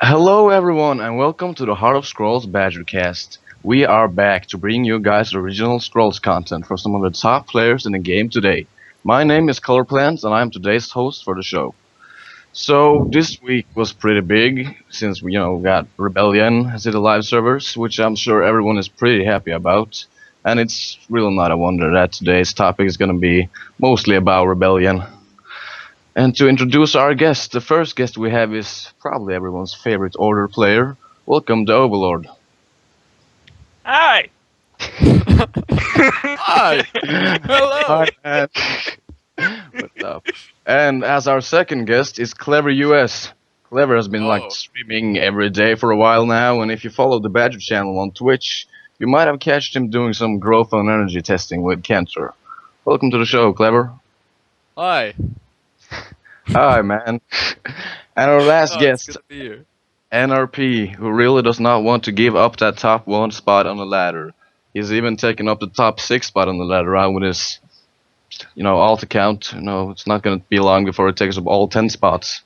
Hello, everyone, and welcome to the Heart of Scrolls Badgercast. We are back to bring you guys original Scrolls content for some of the top players in the game today. My name is Colorplants, and I am today's host for the show. So this week was pretty big since we, got Rebellion as the live servers, which I'm sure everyone is pretty happy about. And it's really not a wonder that today's topic is going to be mostly about Rebellion. And to introduce our guest, the first guest we have is probably everyone's favorite Order player. Welcome, the Overlord. Hi. Hi. Hello. Hi, man. What's up? And as our second guest is Clever US. Clever has been Oh. streaming every day for a while now, and if you follow the Badger channel on Twitch, you might have catched him doing some growth on energy testing with Cantor. Welcome to the show, Clever. Hi. Hi, man. And our last It's guest, good to be here. NRP, who really does not want to give up that top one spot on the ladder. He's even taken up the top 6 spot on the ladder round with his, alt account. It's not going to be long before it takes up all 10 spots.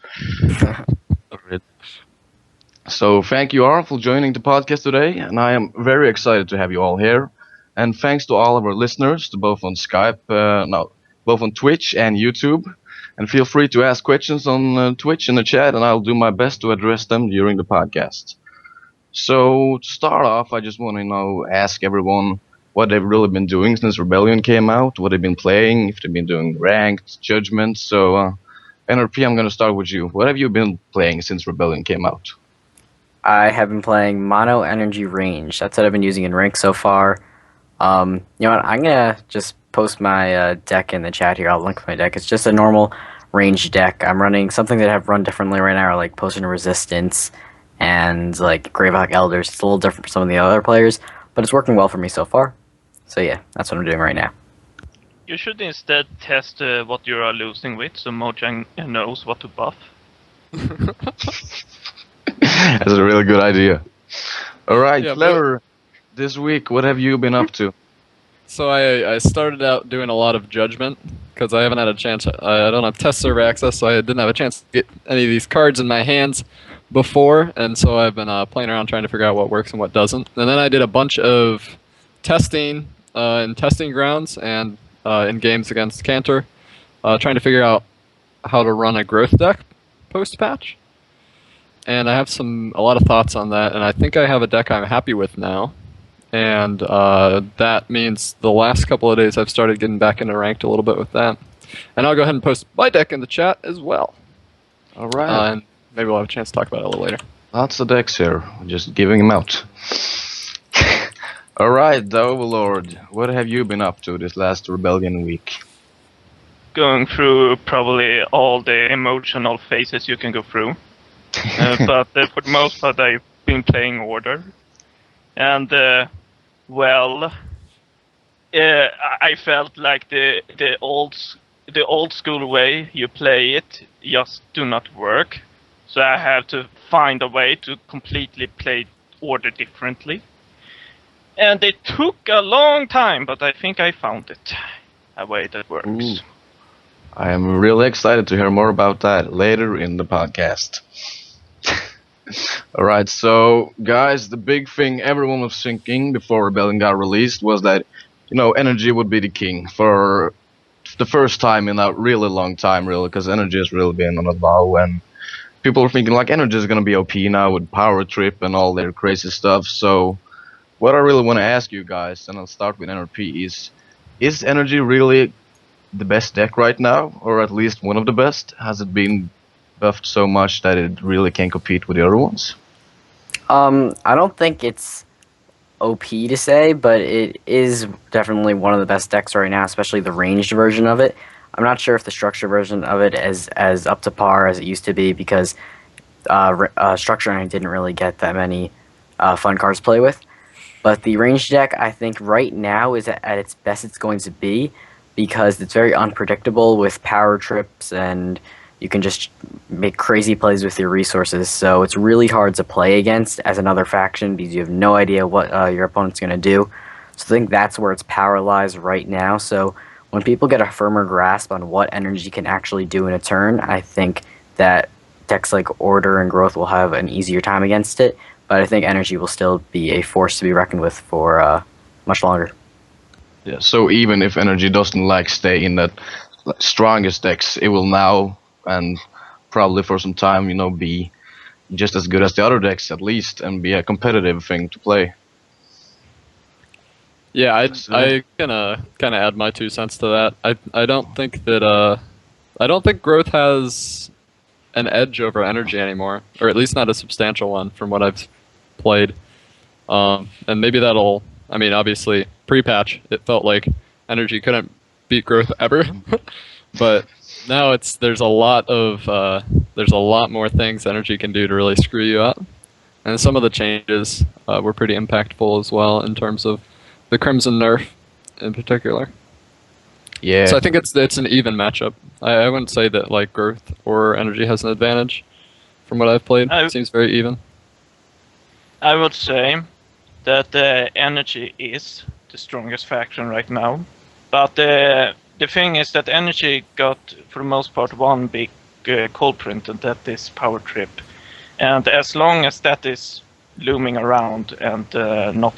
So thank you all for joining the podcast today, and I am very excited to have you all here. And thanks to all of our listeners, both on both on Twitch and YouTube. And feel free to ask questions on Twitch in the chat, and I'll do my best to address them during the podcast. So to start off, I just want to ask everyone what they've really been doing since Rebellion came out, what they've been playing, if they've been doing ranked, judgment. So NRP, I'm going to start with you. What have you been playing since Rebellion came out? I have been playing Mono Energy Range. That's what I've been using in rank so far. You know what? I'm gonna just post my deck in the chat here. I'll link my deck. It's just a normal range deck. I'm running something that I've run differently right now, like Potion of Resistance and like Gravehawk Elders. It's a little different from some of the other players, but it's working well for me so far. So yeah, that's what I'm doing right now. You should instead test what you are losing with, so Mojang knows what to buff. That's a really good idea. All right, Yeah, Clever. This week, what have you been up to? So I started out doing a lot of judgment because I haven't had a chance. I don't have test server access, so I didn't have a chance to get any of these cards in my hands before, and so I've been playing around trying to figure out what works and what doesn't. And then I did a bunch of testing in testing grounds and in games against Cantor, trying to figure out how to run a growth deck post-patch. And I have a lot of thoughts on that, and I think I have a deck I'm happy with now. And that means the last couple of days I've started getting back into ranked a little bit with that. And I'll go ahead and post my deck in the chat as well. All right. And maybe we'll have a chance to talk about it a little later. Lots of decks here. Just giving them out. All right, the Overlord. What have you been up to this last Rebellion week? Going through probably all the emotional phases you can go through. But for the most part, I've been playing Order. And, I felt like the old school way you play it just do not work. So I have to find a way to completely play Order differently. And it took a long time, but I think I found it. A way that works. Ooh. I am really excited to hear more about that later in the podcast. Alright, so guys, the big thing everyone was thinking before Rebellion got released was that, energy would be the king for the first time in a really long time, really, because energy has really been on a low, and people are thinking like energy is going to be OP now with power trip and all their crazy stuff. So what I really want to ask you guys, and I'll start with NRP, is energy really the best deck right now, or at least one of the best? Has it been buffed so much that it really can't compete with the other ones? I don't think it's OP to say, but it is definitely one of the best decks right now, especially the ranged version of it. I'm not sure if the structure version of it is as up to par as it used to be, because structure and I didn't really get that many fun cards to play with. But the ranged deck, I think right now is at its best it's going to be, because it's very unpredictable with power trips, and you can just make crazy plays with your resources. So it's really hard to play against as another faction, because you have no idea what your opponent's going to do. So I think that's where its power lies right now. So when people get a firmer grasp on what energy can actually do in a turn, I think that decks like Order and Growth will have an easier time against it, but I think Energy will still be a force to be reckoned with for much longer. Yeah, so even if energy doesn't like stay in that strongest decks, it will now and probably for some time, be just as good as the other decks at least, and be a competitive thing to play. Yeah, So- I kind of add my 2 cents to that. I don't think that I don't think growth has an edge over energy anymore, or at least not a substantial one from what I've played. And maybe that'll. I mean, obviously, pre-patch, it felt like energy couldn't beat growth ever, but now there's a lot more things energy can do to really screw you up, and some of the changes were pretty impactful as well in terms of the Crimson nerf in particular. Yeah. So I think it's an even matchup. I wouldn't say that like growth or energy has an advantage from what I've played. It seems very even. I would say that energy is the strongest faction right now, but the thing is that energy got for the most part one big culprit, and that is power trip. And as long as that is looming around and not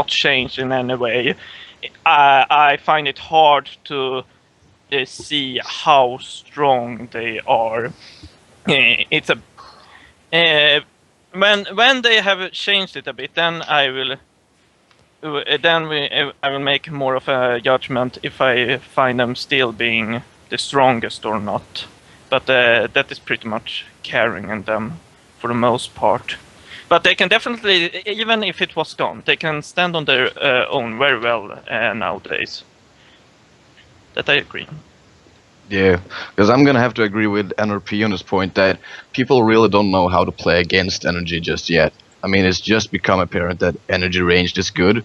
changed in any way, I find it hard to see how strong they are. It's a when they have changed it a bit, then I will make more of a judgment if I find them still being the strongest or not. But that is pretty much carrying them for the most part. But they can definitely, even if it was gone, they can stand on their own very well nowadays. That I agree. Yeah, because I'm gonna have to agree with NRP on this point that people really don't know how to play against energy just yet. I mean, it's just become apparent that energy ranged is good.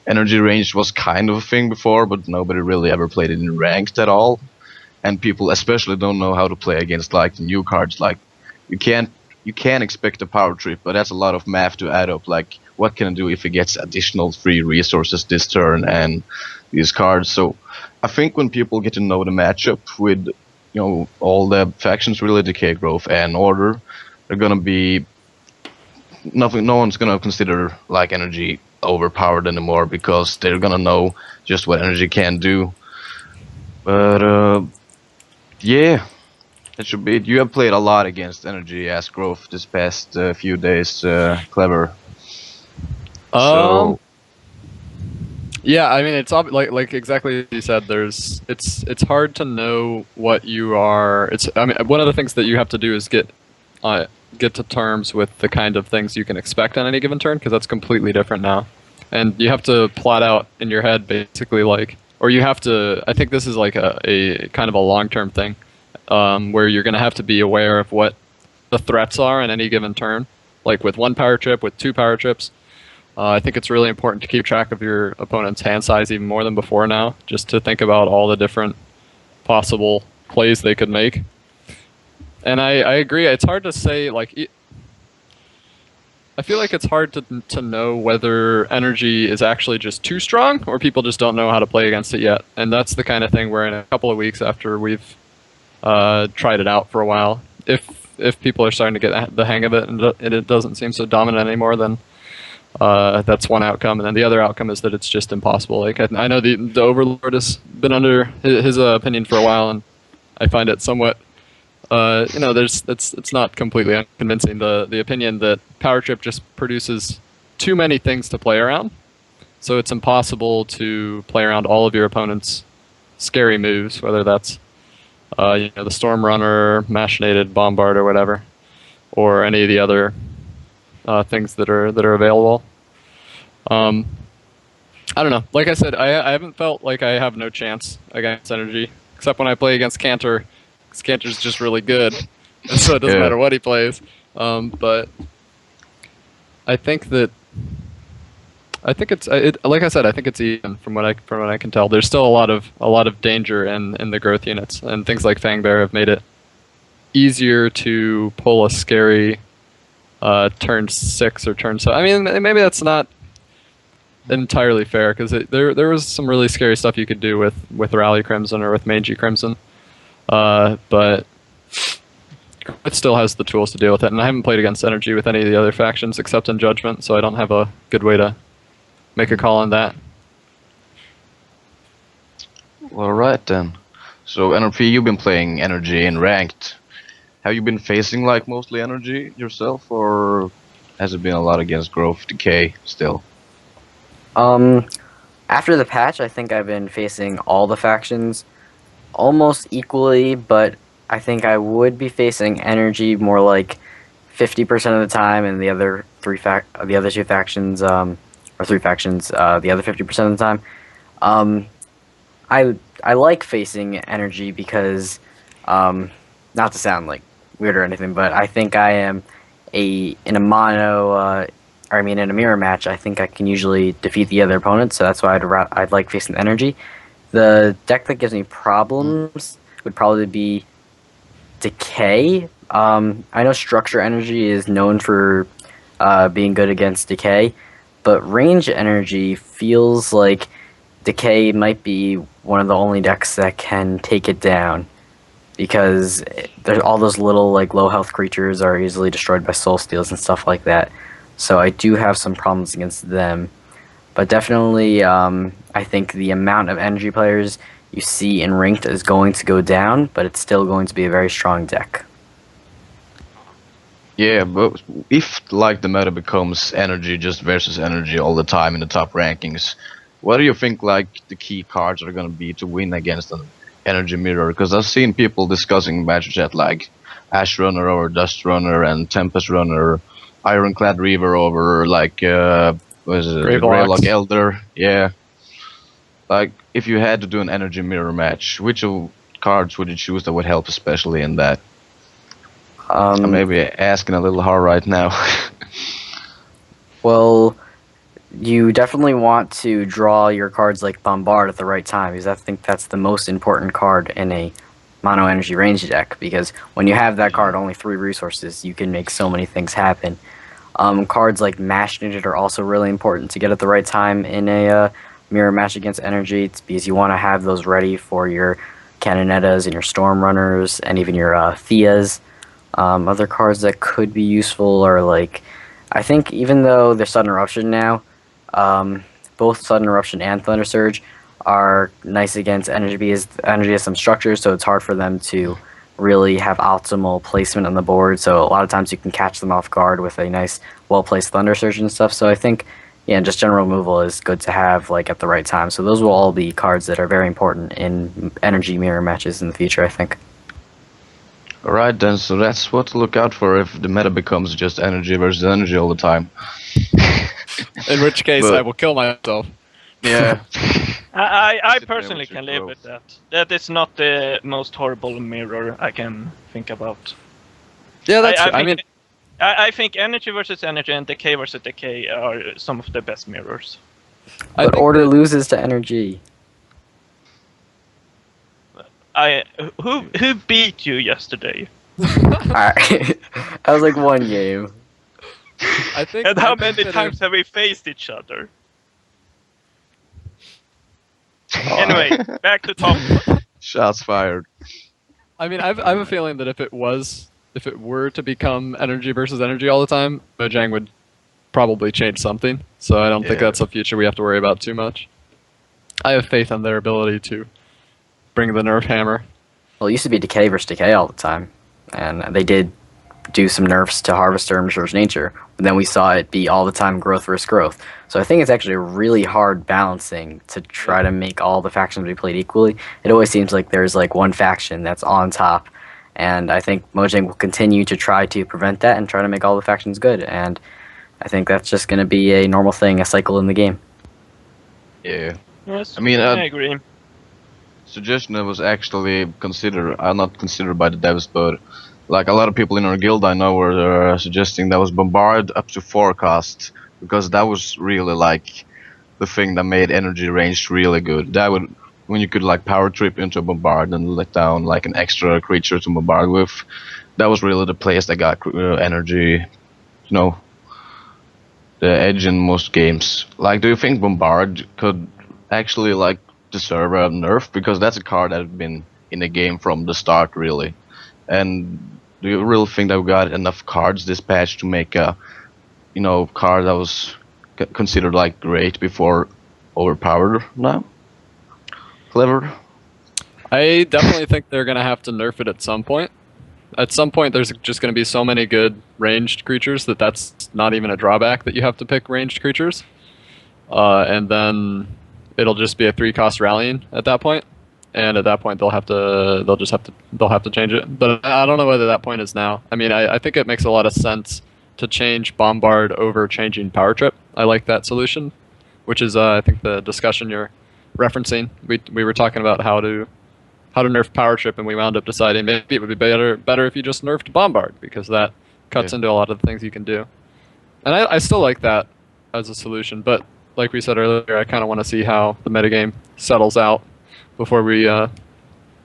Energy ranged was kind of a thing before, but nobody really ever played it in ranked at all. And people especially don't know how to play against like the new cards. Like you can't expect a power trip, but that's a lot of math to add up. Like what can it do if it gets additional free resources this turn and these cards? So I think when people get to know the matchup with all the factions, really Decay, Growth, and Order, they're gonna be nothing. No one's gonna consider like energy overpowered anymore because they're gonna know just what energy can do. But yeah, that should be it. You have played a lot against energy as Growth this past few days, Clever. So Yeah, I mean it's like exactly as you said. It's hard to know what you are. I mean one of the things that you have to do is get to terms with the kind of things you can expect on any given turn, because that's completely different now, and you have to plot out in your head basically or you have to. I think this is like a kind of a long-term thing, where you're going to have to be aware of what the threats are in any given turn, like with one power trip, with two power trips. I think it's really important to keep track of your opponent's hand size even more than before now, just to think about all the different possible plays they could make. And I agree, it's hard to say, I feel like it's hard to know whether energy is actually just too strong or people just don't know how to play against it yet. And that's the kind of thing where in a couple of weeks after we've tried it out for a while, if people are starting to get the hang of it and it doesn't seem so dominant anymore, then that's one outcome, and then the other outcome is that it's just impossible. Like I know the Overlord has been under his opinion for a while, and I find it somewhat, it's not completely unconvincing. The opinion that power trip just produces too many things to play around, so it's impossible to play around all of your opponent's scary moves, whether that's the Storm Runner, Machinated Bombard, or whatever, or any of the other things that are available. I don't know. Like I said, I haven't felt like I have no chance against energy, except when I play against Cantor, because Cantor's just really good, and so it doesn't matter what he plays. But I think it's like I said, I think it's even from what I can tell. There's still a lot of danger in the growth units, and things like Fangbear have made it easier to pull a scary turn 6 or turn 7. I mean, maybe that's not entirely fair, because there was some really scary stuff you could do with Rally Crimson or with Mangy Crimson, but it still has the tools to deal with it, and I haven't played against Energy with any of the other factions except in Judgment, so I don't have a good way to make a call on that. All right then. So NRP, you've been playing Energy in ranked. Have you been facing like mostly Energy yourself, or has it been a lot against Growth Decay still? After the patch, I think I've been facing all the factions almost equally, but I think I would be facing Energy more like 50% of the time, and the other the other two factions, or three factions, the other 50% of the time. Um, I like facing Energy because, not to sound like weird or anything, but I think I am in a mono, or I mean in a mirror match. I think I can usually defeat the other opponent, so that's why I'd like facing Energy. The deck that gives me problems would probably be Decay. I know Structure Energy is known for being good against Decay, but Range Energy feels like Decay might be one of the only decks that can take it down, because there's all those little like low health creatures are easily destroyed by Soul Steals and stuff like that. So I do have some problems against them. But definitely, I think the amount of energy players you see in ranked is going to go down, but it's still going to be a very strong deck. Yeah, but if like the meta becomes Energy just versus Energy all the time in the top rankings, what do you think like the key cards are gonna be to win against an Energy mirror? Because I've seen people discussing Badgercast like Ash Runner over Dust Runner and Tempest Runner, Ironclad Reaver over like what is it, Gravelock. Gravelock Elder. Yeah, like if you had to do an Energy mirror match, which of cards would you choose that would help especially in that? I'm maybe asking a little hard right now. Well, you definitely want to draw your cards like Bombard at the right time, because I think that's the most important card in a mono energy range deck, because when you have that card, only 3 resources, you can make so many things happen. Cards like Mash Unit are also really important to get at the right time in a mirror match against Energy. It's because you want to have those ready for your Canonettas and your Storm Runners and even your Theas. Other cards that could be useful are like, I think even though they're Sudden Eruption now, both Sudden Eruption and Thunder Surge are nice against Energy, because Energy has some structures, so it's hard for them to really have optimal placement on the board. So a lot of times you can catch them off guard with a nice, well-placed Thunder Surge and stuff. So I think, yeah, just general removal is good to have like at the right time. So those will all be cards that are very important in Energy mirror matches in the future, I think. Alright then, so that's what to look out for if the meta becomes just Energy versus Energy all the time. In which case, But- I will kill myself. Yeah. I Sit there personally with your can live growth. with that. That is not the most horrible mirror I can think about. Yeah, that's. I I mean, think, I think Energy versus Energy and Decay versus Decay are some of the best mirrors. I But think Order that- loses to Energy. Who beat you yesterday? Alright. That was like one game. I think. And I how think many that times have we faced each other? Anyway, back to top. Shots fired. I mean, I have a feeling that if it were to become Energy versus Energy all the time, Mojang would probably change something. So I don't think Yeah. that's a future we have to worry about too much. I have faith in their ability to bring the nerf hammer. Well, it used to be Decay versus Decay all the time, and they did do some nerfs to Harvester and Resource Nature, but then we saw it be all the time Growth versus Growth. So I think it's actually really hard balancing to try to make all the factions be played equally. It always seems like there's like one faction that's on top, and I think Mojang will continue to try to prevent that and try to make all the factions good, and I think that's just going to be a normal thing, a cycle in the game. Yeah. Yes, I mean, I agree. Suggestion that was actually considered, not considered by the devs, but like a lot of people in our guild I know were suggesting that was Bombard up to 4 cost, because that was really like the thing that made Energy ranged really good. That would, when you could like power trip into a Bombard and let down like an extra creature to Bombard with, that was really the place that got Energy, you know, the edge in most games. Like, do you think Bombard could actually like deserve a nerf? Because that's a card that has been in the game from the start, really. And Do you really think that we got enough cards this patch to make a, card that was considered like great before overpowered now? Clever. I definitely think they're gonna have to nerf it at some point. At some point, there's just gonna be so many good ranged creatures that's not even a drawback that you have to pick ranged creatures, and then it'll just be a 3-cost rallying at that point. And at that point, they'll have to change it. But I don't know whether that point is now. I mean, I think it makes a lot of sense to change Bombard over changing Power Trip. I like that solution, which is I think the discussion you're referencing. We were talking about how to nerf Power Trip, and we wound up deciding maybe it would be better if you just nerfed Bombard, because that cuts into a lot of the things you can do. And I still like that as a solution, but like we said earlier, I kind of want to see how the metagame settles out before we. And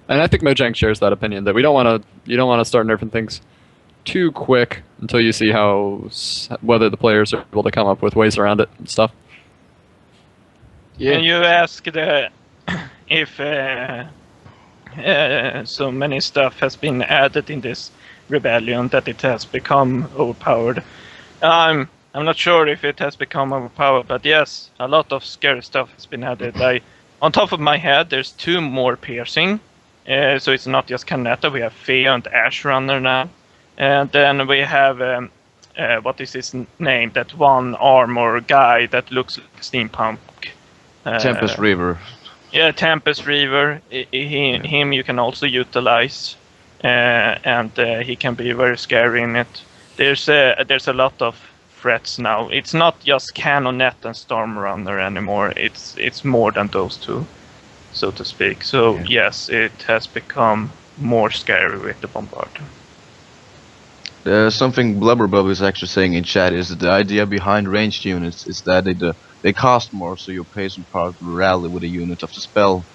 I think Mojang shares that opinion that you don't want to start nerfing things too quick until you see whether the players are able to come up with ways around it and stuff. Yeah. And you asked if so many stuff has been added in this rebellion that it has become overpowered. I'm not sure if it has become overpowered, but yes, a lot of scary stuff has been added. On top of my head, there's 2 more piercing, so it's not just Kanata. We have Fea and Ash Runner now, and then we have what is his name? That one armor guy that looks like steampunk. Tempest Reaver. Yeah, Tempest Reaver. Him you can also utilize, and he can be very scary in it. There's a lot of threats now. It's not just Canonet and Stormrunner anymore. It's more than those 2, so to speak. So yes, it has become more scary with the Bombard. Something Blubberbub is actually saying in chat is that the idea behind ranged units is that they cost more, so you pay some power to rally with a unit of the spell.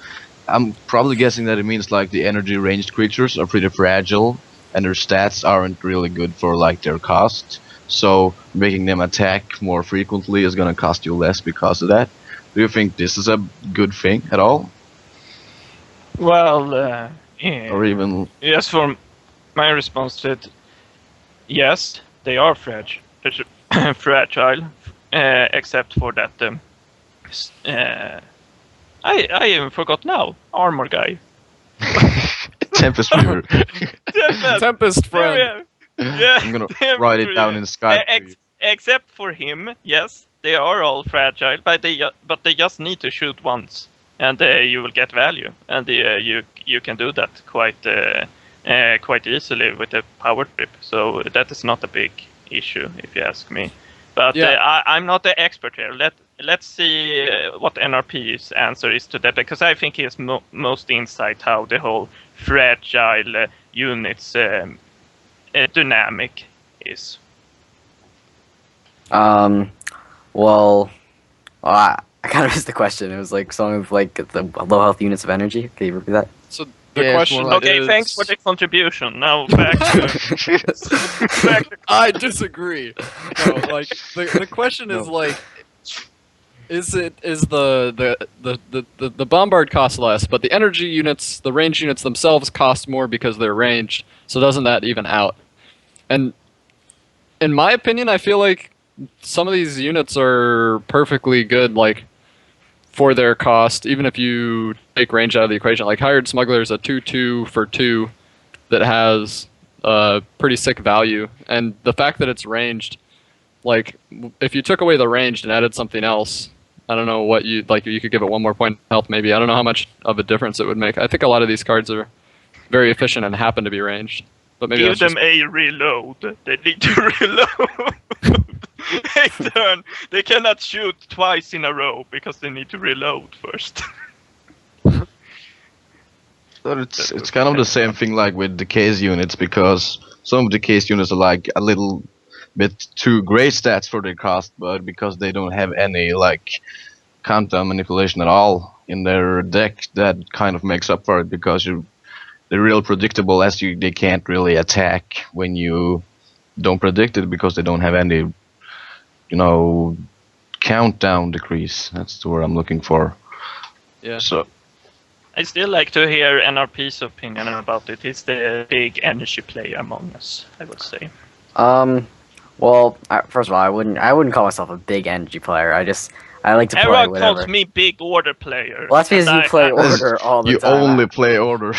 I'm probably guessing that it means like the energy ranged creatures are pretty fragile, and their stats aren't really good for like their cost. So making them attack more frequently is gonna cost you less because of that. Do you think this is a good thing at all? Well, yeah. Or even Yes, for my response to it, yes, they are fragile, except for that. I even forgot now. Armor guy. Tempest Reaver. Tempest friend. Yeah, I'm gonna write it down in the sky. Except for him, yes, they are all fragile, but they just need to shoot once, and you will get value, and you can do that quite easily with a power trip. So that is not a big issue, if you ask me. But I'm not the expert here. Let's see what NRP's answer is to that, because I think he has most insight how the whole fragile units dynamic is. Well, I kind of missed the question. It was like something with like the low health units of energy. Can you repeat that? So the question okay, is... thanks for the contribution. Now back to I disagree. No, like the question is like, is the Bombard cost less, but the energy units, the range units themselves cost more because they're ranged. So doesn't that even out? And in my opinion, I feel like some of these units are perfectly good, like for their cost, even if you take range out of the equation. Like Hired Smuggler is a 2/2 for 2 that has pretty sick value, and the fact that it's ranged, like if you took away the ranged and added something else, I don't know what you like. You could give it 1 more point of health, maybe. I don't know how much of a difference it would make. I think a lot of these cards are very efficient and happen to be ranged. But maybe give them a reload. They need to reload. They cannot shoot twice in a row because they need to reload first. But it's kind of the same thing like with the case units, because some of the case units are like a little bit too great stats for their cost, but because they don't have any like countdown manipulation at all in their deck, that kind of makes up for it, because they're real predictable as they can't really attack when you don't predict it, because they don't have any, countdown decrease. That's the word I'm looking for. Yeah. So I still like to hear NRP's opinion about it. He's the big energy player among us, I would say. Well, first of all, I wouldn't call myself a big energy player. I like to play Everyone whatever. calls me big order player. Well, that's because you play order all the You time. only play order.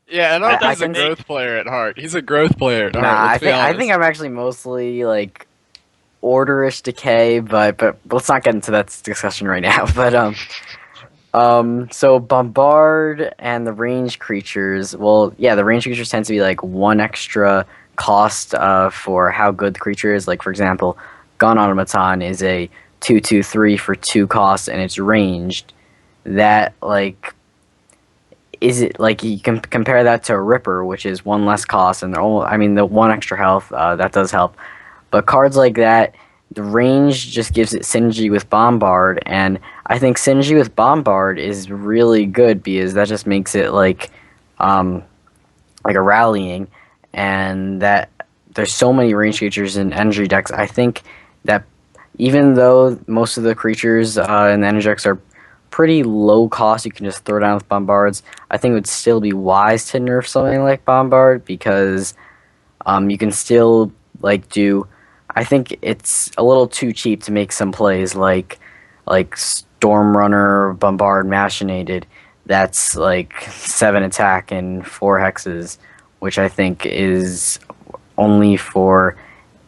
Yeah, and I Arthur's a can- growth player at heart. He's a growth player at heart. Nah, Let's be I honest. think I'm actually mostly like orderish decay, but let's not get into that discussion right now. But so bombard and the range creatures. Well, yeah, the range creatures tend to be like one extra cost for how good the creature is. Like for example, gun automaton is a 2/2/3 for 2 costs and it's ranged. That like is it like you can compare that to a Ripper, which is one less cost and the one extra health that does help. But cards like that, the range just gives it synergy with Bombard, and I think synergy with Bombard is really good because that just makes it like a rallying, and that there's so many range creatures in energy decks. I think that even though most of the creatures in the energy decks are pretty low cost, you can just throw down with Bombards. I think it would still be wise to nerf something like Bombard because you can still like do. I think it's a little too cheap to make some plays like Stormrunner, Bombard, Machinated. That's like 7 attack and 4 hexes, which I think is only for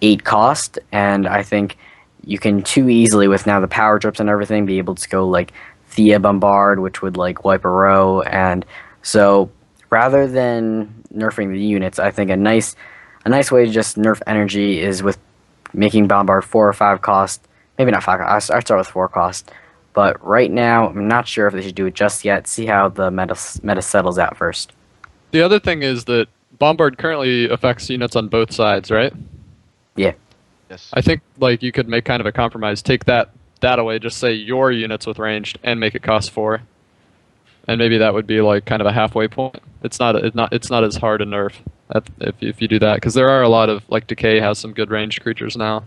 8 cost, and I think you can too easily with now the power drips and everything be able to go like Thea Bombard, which would like wipe a row, and so rather than nerfing the units, I think a nice way to just nerf energy is with making Bombard 4 or 5 cost. Maybe not 5 cost. I start with 4 cost. But right now, I'm not sure if they should do it just yet. See how the meta settles out first. The other thing is that Bombard currently affects units on both sides, right? Yeah. Yes. I think like you could make kind of a compromise. Take that away. Just say your units with ranged and make it cost 4, and maybe that would be like kind of a halfway point. It's not as hard to nerf if you do that, because there are a lot of like Decay has some good ranged creatures now.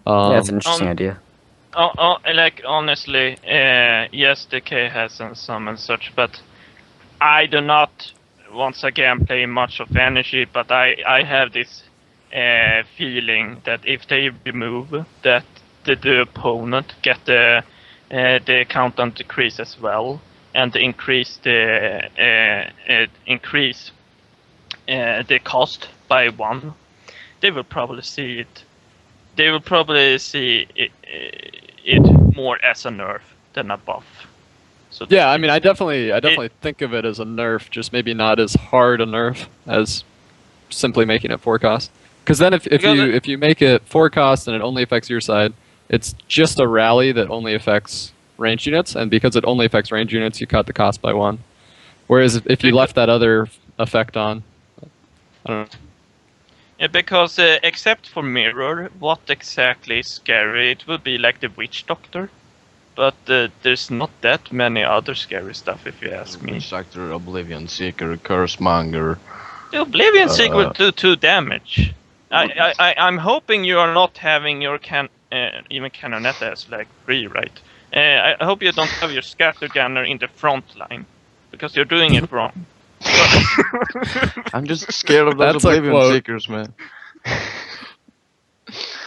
Yeah, it's an interesting idea. Like honestly, yes, Decay has some and such, but I do not once again play much of energy. But I have this feeling that if they remove that, the opponent get the countdown decrease as well, and increase the cost by 1, they will probably see it. They will probably see it more as a nerf than a buff. So Yeah, I mean, I definitely think of it as a nerf, just maybe not as hard a nerf as simply making it 4 cost. Because then if you make it 4 cost and it only affects your side, it's just a rally that only affects ranged units, and because it only affects ranged units, you cut the cost by 1. Whereas if you left that other effect on, I don't know. Yeah, because except for Mirror, what exactly is scary? It would be like the Witch Doctor, but there's not that many other scary stuff if you ask me. Witch Doctor, Oblivion Seeker, Cursemonger. The Oblivion Seeker will do 2 damage. I'm hoping you are not having your even Canonetta as like 3, right? I hope you don't have your Scattergunner in the front line, because you're doing it wrong. I'm just scared of those That's a Oblivion quote. Seekers, man.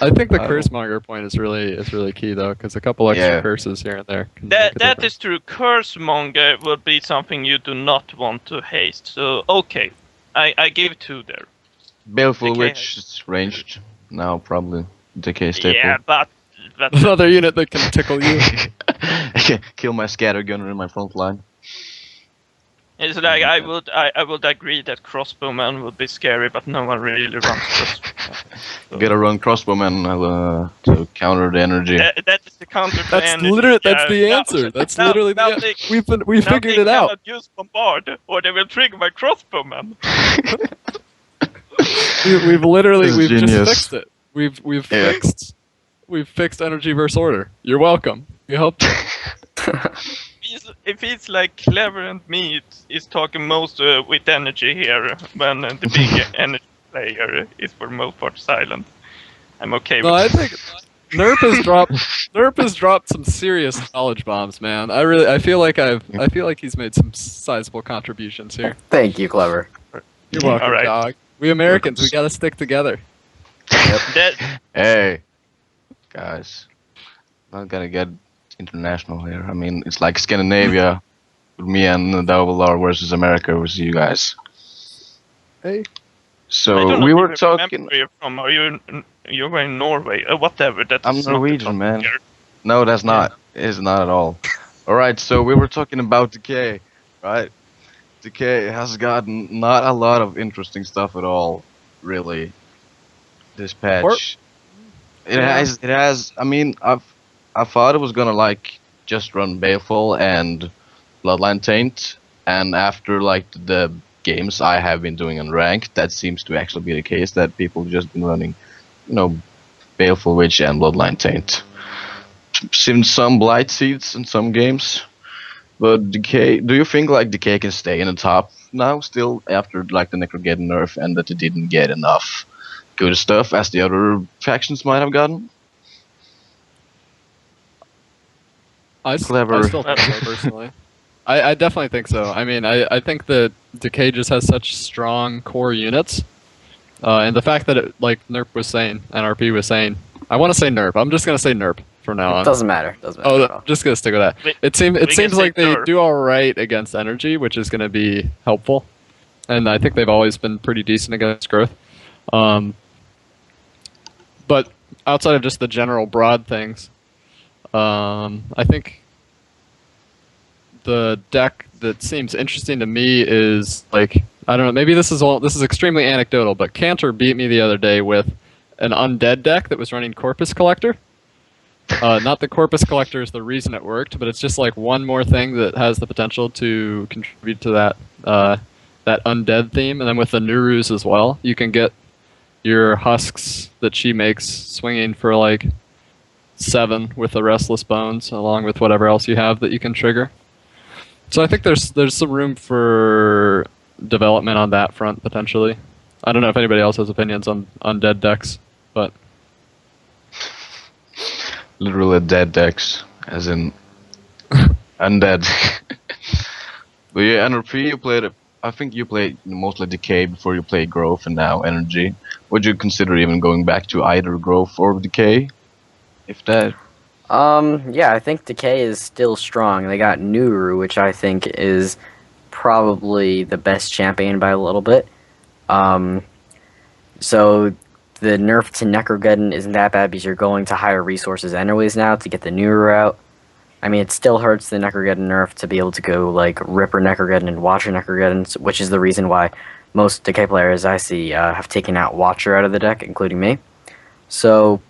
I think the I Cursemonger point is really key though, because a couple extra Yeah. curses here and there can make a That difference. is true. Cursemonger will be something you do not want to haste. So okay, I give 2 there. Baleful Decay Witch is ranged now, probably. Decay staple. Yeah, but Another unit that can tickle you. Kill my Scattergunner in my front line. it's like I would agree that Crossbowman would be scary, but no one really runs Crossbowman. So Gotta run Crossbowmen to counter the energy. that is the counter to That's energy. literally that's the Now- answer. That's now- literally now the they- answer. We now figured they it out. cannot use Bombard, or they will trigger my Crossbowman. We've literally This is just genius. fixed it. We've Yeah. fixed energy versus order. You're welcome. We helped you. If he's like clever and me, is talking most with energy here, when the big energy player is for most part silent. I'm okay No, with I it. think Nerp has dropped some serious knowledge bombs, man. I feel like he's made some sizable contributions here. Thank you, Clever. You're welcome, All right. dog. We Americans, we gotta stick together. That Hey, guys, not gonna get international here. I mean, it's like Scandinavia with me and the Double R versus America versus you guys. Hey. I do So not we were even talking. remember where you're from. You're in Norway? Whatever. That's I'm not the Norwegian, topic man. here. No, that's not. It's not at all. All right, so we were talking about Decay, right? Decay has gotten not a lot of interesting stuff at all, really. This patch. It Yeah. has. It has. I mean, I thought it was gonna like just run Baleful and Bloodline Taint, and after like the games I have been doing on rank, that seems to actually be the case. That people just been running, Baleful Witch and Bloodline Taint. Seen some Blight Seeds in some games, but Decay. Do you think like Decay can stay in the top now still after like the Necrogeddon nerf and that it didn't get enough good stuff as the other factions might have gotten? Clever. I still think so, personally. I definitely think so. I mean, I think that Decay just has such strong core units. And the fact that like NERP was saying, NRP was saying, I want to say NERP. I'm just going to say NERP from now on. Doesn't matter. Doesn't matter. Oh, at all. I'm just going to stick with that. We It can seems say like they NERP. do all right against energy, which is going to be helpful. And I think they've always been pretty decent against growth. But outside of just the general broad things, I think the deck that seems interesting to me is like, I don't know, maybe this is extremely anecdotal, but Cantor beat me the other day with an undead deck that was running Corpus Collector. Not that Corpus Collector is the reason it worked, but it's just like one more thing that has the potential to contribute to that undead theme. And then with the Nurus as well, you can get your husks that she makes swinging for like 7 with the Restless Bones, along with whatever else you have that you can trigger. So I think there's some room for development on that front potentially. I don't know if anybody else has opinions on undead decks, but Literally dead decks, as in undead. But yeah, NRP, you played it. I think you played mostly Decay before you played Growth, and now Energy. Would you consider even going back to either Growth or Decay? If that. Yeah, I think Decay is still strong. They got Nuru, which I think is probably the best champion by a little bit. So the nerf to Necrogeddon isn't that bad because you're going to higher resources anyways now to get the Nuru out. I mean, it still hurts the Necrogeddon nerf to be able to go like Ripper Necrogeddon and Watcher Necrogeddon, which is the reason why most Decay players I see have taken out Watcher out of the deck, including me. So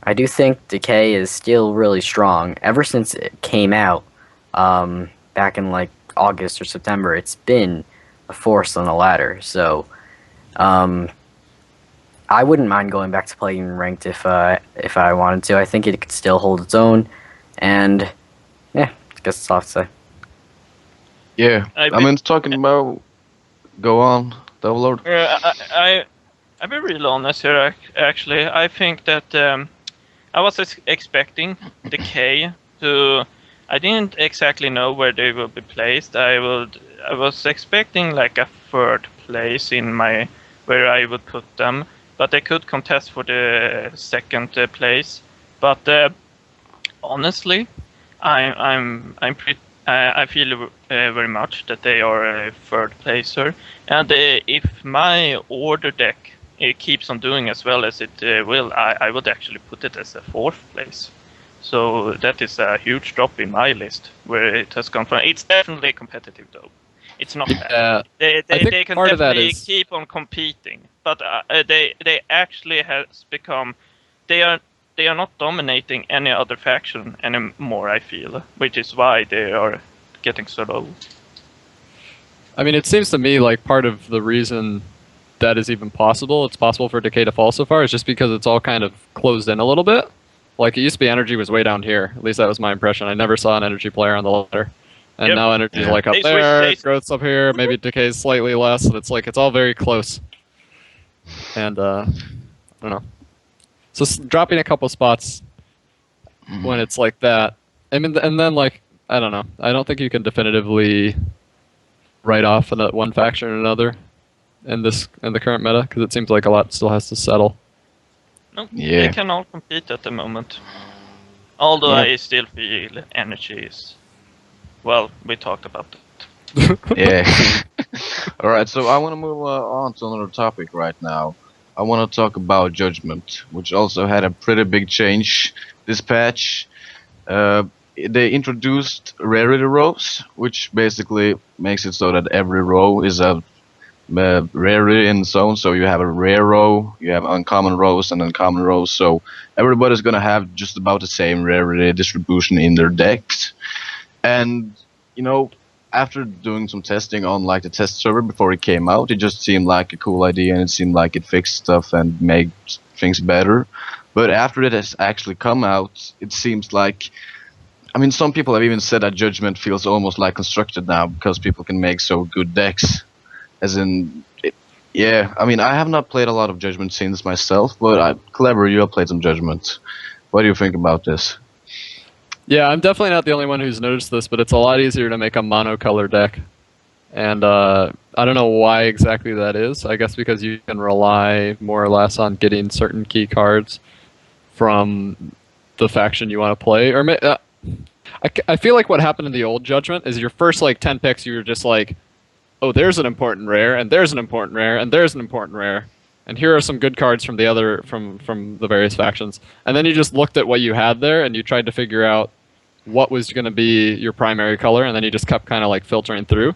I do think Decay is still really strong. Ever since it came out, back in like August or September, it's been a force on the ladder. So I wouldn't mind going back to playing ranked if I wanted to. I think it could still hold its own, and yeah, I guess that's all I have to say. Yeah, I I mean, talking about. Go on, Double Lord. I'll be real honest here. Actually, I think that I was expecting Decay to. I didn't exactly know where they would be placed. I was expecting like a third place in my where I would put them, but they could contest for the second place. But honestly, I feel very much that they are a third placer, and if my order deck keeps on doing as well as it will, I would actually put it as a fourth place. So that is a huge drop in my list where it has gone from. It's definitely competitive though. It's not bad. I They think can part of that definitely is- keep on competing, but they actually has become. They are not dominating any other faction anymore, I feel, which is why they are getting so low. I mean, it seems to me like part of the reason that is even possible, it's possible for Decay to fall so far, is just because it's all kind of closed in a little bit. Like, it used to be Energy was way down here. At least that was my impression. I never saw an Energy player on the ladder. And Yep. now Energy's Yeah. like up They switched there, places. Growth's up here, maybe Decay's slightly less, and it's like, it's all very close. And, I don't know. So dropping a couple spots when it's like that. I mean, and then like I don't know. I don't think you can definitively write off one faction or another in the current meta because it seems like a lot still has to settle. No, Yeah. they can all compete at the moment. Although Yeah. I still feel energy is... Well, we talked about it. Yeah. All right, so I want to move on to another topic right now. I want to talk about Judgment, which also had a pretty big change this patch. They introduced rarity rows, which basically makes it so that every row is a rarity in its own. So you have a rare row, you have uncommon rows, and uncommon rows. So everybody's gonna have just about the same rarity distribution in their decks. And you know, after doing some testing on like the test server before it came out, it just seemed like a cool idea, and it seemed like it fixed stuff and made things better. But after it has actually come out, it seems like, I mean, some people have even said that Judgment feels almost like constructed now because people can make so good decks. As in, yeah, I mean, I have not played a lot of Judgment since myself, but Clever, you have played some Judgment. What do you think about this? Yeah, I'm definitely not the only one who's noticed this, but it's a lot easier to make a monocolor deck. And I don't know why exactly that is. I guess because you can rely more or less on getting certain key cards from the faction you want to play. Or I feel like what happened in the old Judgment is your first like 10 picks, you were just like, oh, there's an important rare, and there's an important rare, and there's an important rare. And here are some good cards from from the various factions. And then you just looked at what you had there, and you tried to figure out what was going to be your primary color, and then you just kept kind of like filtering through.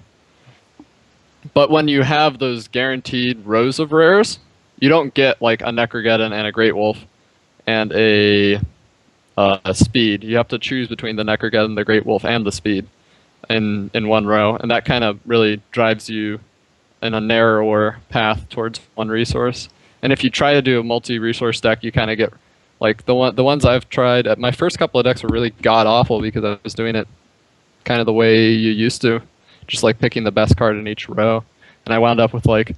But when you have those guaranteed rows of rares, you don't get like a Necrogeddon and a Great Wolf and a speed. You have to choose between the Necrogeddon, the Great Wolf, and the speed in one row, and that kind of really drives you in a narrower path towards one resource. And if you try to do a multi-resource deck, you kind of get like the ones I've tried. My first couple of decks were really god awful because I was doing it kind of the way you used to, just like picking the best card in each row. And I wound up with like,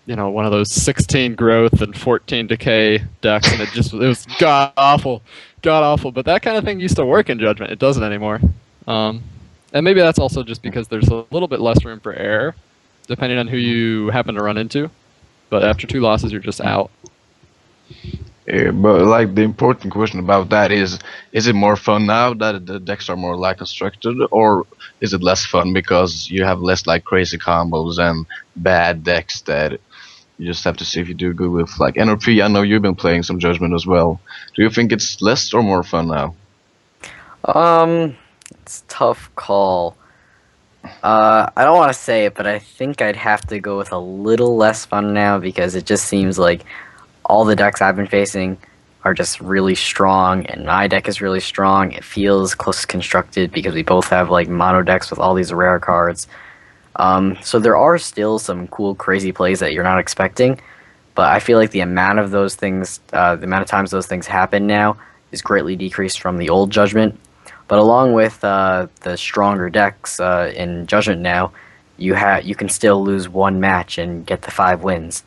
you know, one of those 16 growth and 14 decay decks, and it was god awful. But that kind of thing used to work in Judgment. It doesn't anymore. And maybe that's also just because there's a little bit less room for error, depending on who you happen to run into. But after 2 losses, you're just out. Yeah, but like the important question about that is it more fun now that the decks are more like constructed, or is it less fun because you have less like crazy combos and bad decks that you just have to see if you do good with? Like NRP, I know you've been playing some Judgment as well. Do you think it's less or more fun now? It's a tough call. I don't want to say it, but I think I'd have to go with a little less fun now because it just seems like all the decks I've been facing are just really strong, and my deck is really strong. It feels close constructed because we both have like mono decks with all these rare cards. So there are still some cool, crazy plays that you're not expecting, but I feel like the amount of those things, the amount of times those things happen now, is greatly decreased from the old Judgment. But along with the stronger decks in Judgment now, you can still lose one match and get the 5 wins.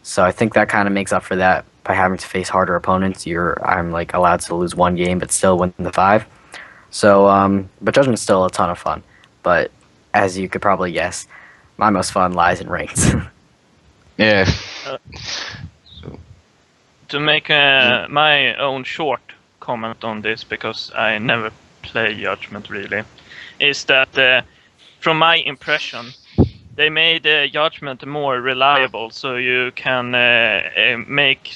So I think that kind of makes up for that by having to face harder opponents. I'm like allowed to lose 1 game but still win the 5. So but Judgment's still a ton of fun. But as you could probably guess, my most fun lies in ranks. Yeah. To make my own short comment on this, because I never play Judgment really, is that from my impression, they made Judgment more reliable, so you can make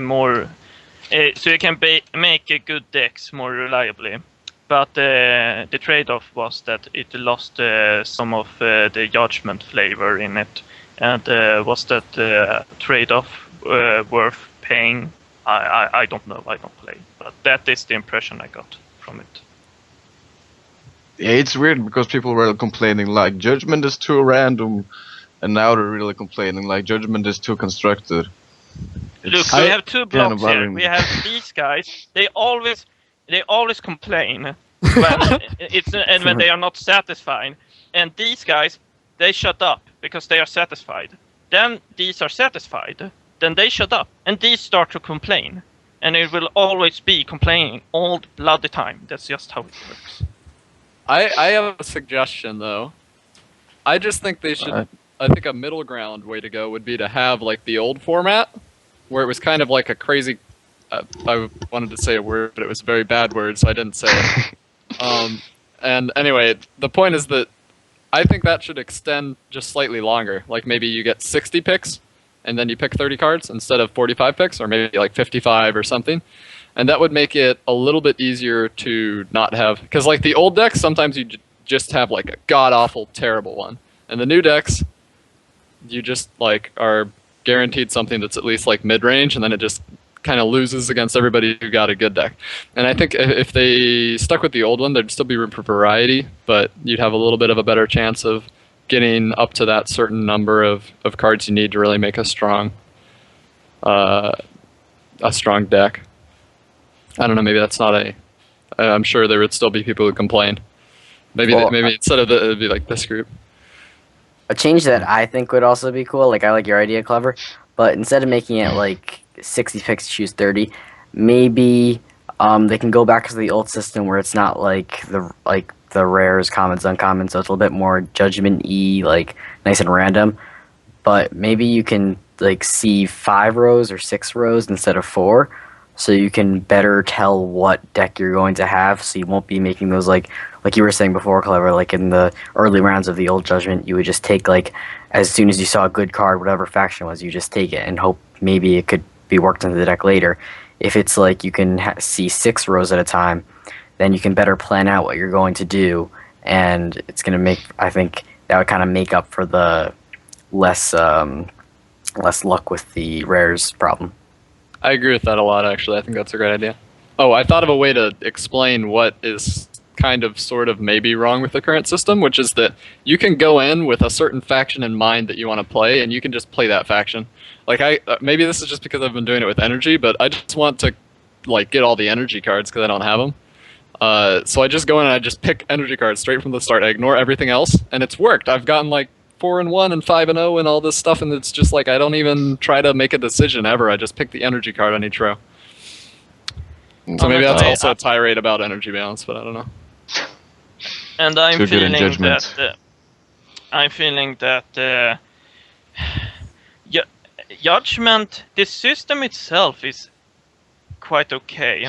more, so you can make good decks more reliably. But the trade-off was that it lost some of the Judgment flavor in it, and was that trade-off worth paying? I don't know. I don't play, but that is the impression I got from it. Yeah, it's weird because people were complaining like Judgment is too random, and now they're really complaining like Judgment is too constructed. Look, we have 2 blocks here. bothering. We have these guys. They always complain when and when they are not satisfied. And these guys, they shut up because they are satisfied. Then these are satisfied. Then they shut up, and these start to complain. and it will always be complaining all the bloody time. That's just how it works. I have a suggestion though. I just think they should. Alright. I think a middle ground way to go would be to have like the old format, where it was kind of like a crazy. I wanted to say a word, but it was a very bad word, so I didn't say it. And anyway, the point is that I think that should extend just slightly longer. Like maybe you get 60 picks, and then you pick 30 cards instead of 45 picks, or maybe like 55 or something. And that would make it a little bit easier to not have, because like the old decks, sometimes you just have like a god awful terrible one, and the new decks, you just like are guaranteed something that's at least like mid range, and then it just kind of loses against everybody who got a good deck. And I think if they stuck with the old one, there'd still be room for variety, but you'd have a little bit of a better chance of getting up to that certain number of cards you need to really make a strong deck. I don't know. Maybe that's not a. I'm sure there would still be people who complain. Maybe Well, maybe instead of it'd be like this group. A change that I think would also be cool, like I like your idea, Clever, but instead of making it like 60 picks to choose 30, maybe they can go back to the old system where it's not like the rares, commons, uncommons, so it's a little bit more judgment-y, like nice and random. But maybe you can like see 5 rows or 6 rows instead of 4, so you can better tell what deck you're going to have, so you won't be making those like you were saying before, Clever, like in the early rounds of the old Judgment, you would just take like as soon as you saw a good card, whatever faction was, you just take it and hope maybe it could be worked into the deck later. If it's like you can see 6 rows at a time, then you can better plan out what you're going to do, and it's going to make, I think that would kind of make up for the less luck with the rares problem. I agree with that a lot, actually. I think that's a great idea. Oh, I thought of a way to explain what is kind of sort of maybe wrong with the current system, which is that you can go in with a certain faction in mind that you want to play, and you can just play that faction. Like maybe this is just because I've been doing it with energy, but I just want to like get all the energy cards because I don't have them. So I just go in and I just pick energy cards straight from the start. I ignore everything else, and it's worked. I've gotten like 4-1 and 5-0 and all this stuff, and it's just like I don't even try to make a decision ever. I just pick the energy card on each row. So maybe that's also a tirade about energy balance, but I don't know. And I'm Too good in feeling judgment. that judgment. The system itself is quite okay.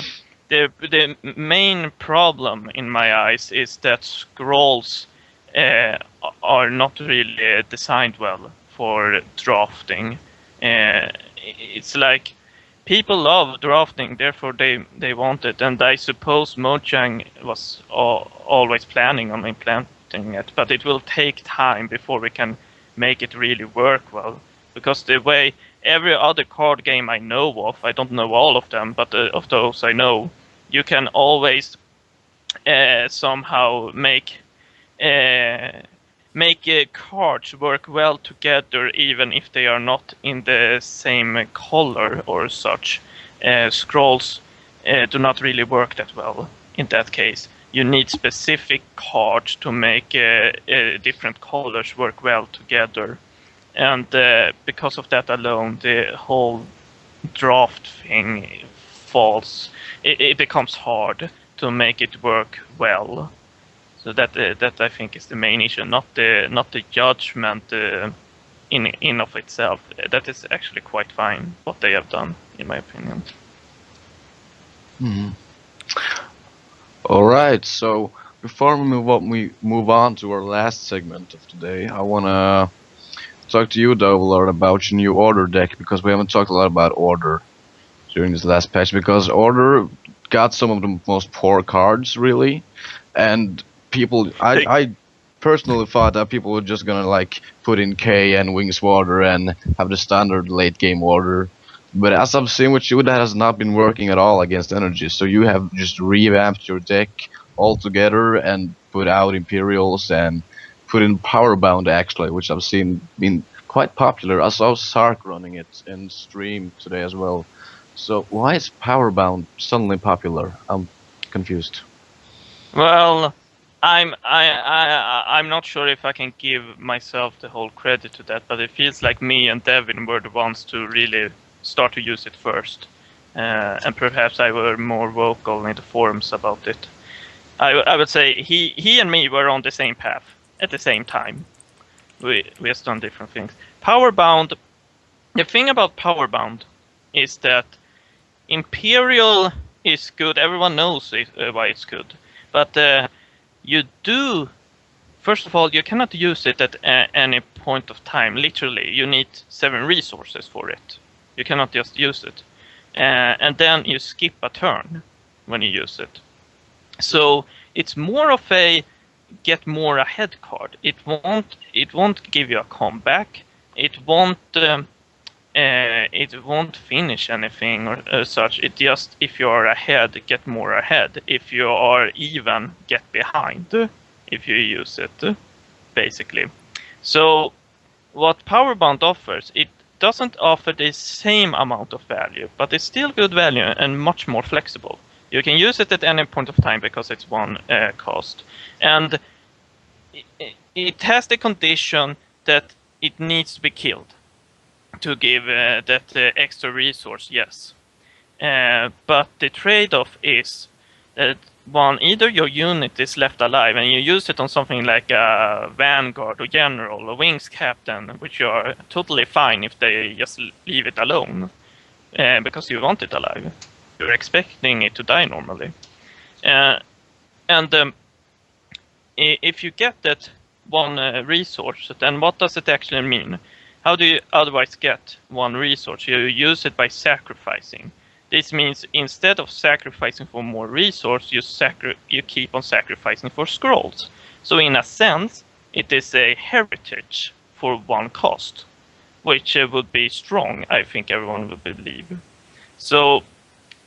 The main problem in my eyes is that scrolls are not really designed well for drafting. It's like people love drafting, therefore they want it, and I suppose Mojang was always planning on implementing it, but it will take time before we can make it really work well, because the way every other card game I know of, I don't know all of them, but of those I know, you can always somehow make cards work well together, even if they are not in the same color or such. Scrolls do not really work that well in that case. You need specific cards to make different colors work well together. And because of that alone, the whole draft thing falls. It becomes hard to make it work well. So that I think is the main issue, not the judgment in of itself. That is actually quite fine what they have done, in my opinion. All right, so before we move on to our last segment of today, I wanna talk to you, Lord, about your new Order deck, because we haven't talked a lot about Order during this last patch, because Order got some of the most poor cards, really, and I personally thought that people were just gonna like put in K and Wings Water and have the standard late game order, but as I've seen with you, that has not been working at all against energy. So you have just revamped your deck altogether and put out Imperials and put in Powerbound actually, which I've seen been quite popular. I saw Sark running it in stream today as well. So why is Powerbound suddenly popular? I'm confused. Well, I'm not sure if I can give myself the whole credit to that, but it feels like me and Devin were the ones to really start to use it first. and perhaps I were more vocal in the forums about it. I would say he and me were on the same path at the same time. We just done different things. Powerbound. The thing about Powerbound is that Imperial is good. Everyone knows why it's good, but you do. First of all, you cannot use it at any point of time. Literally, you need 7 resources for it. You cannot just use it, and then you skip a turn when you use it. So it's more of a get more ahead card. It won't give you a comeback. It won't finish anything or such. It just, if you are ahead, get more ahead. If you are even, get behind. If you use it, basically. So what Powerbound offers, it doesn't offer the same amount of value, but it's still good value and much more flexible. You can use it at any point of time because it's one cost. And it has the condition that it needs to be killed to give that extra resource, yes. But the trade-off is that either your unit is left alive and you use it on something like a Vanguard or General or Wings Captain, which you are totally fine if they just leave it alone because you want it alive. You're expecting it to die normally. If you get that one resource, then what does it actually mean? How do you otherwise get one resource? You use it by sacrificing. This means instead of sacrificing for more resource, you keep on sacrificing for scrolls. So in a sense, it is a heritage for one cost, which would be strong, I think everyone would believe. So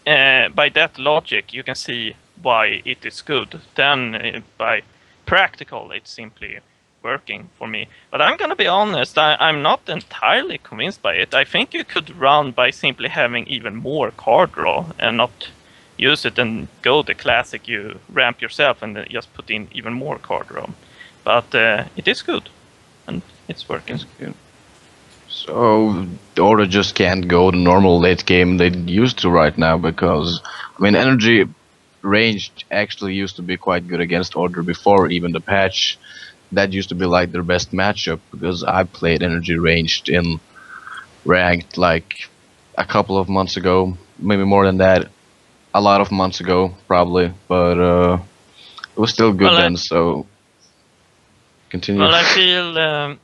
by that logic, you can see why it is good. Then by practical, it's simply working for me. But I'm going to be honest, I'm not entirely convinced by it. I think you could run by simply having even more card draw and not use it and go the classic, you ramp yourself and then just put in even more card draw. But it is good, and it's working. So the Order just can't go the normal late game they used to right now, because I mean energy range actually used to be quite good against Order before even the patch. That used to be like their best matchup, because I played energy ranged in ranked like a couple of months ago, maybe more than that, a lot of months ago probably, but it was still good then. So continue. Well, I feel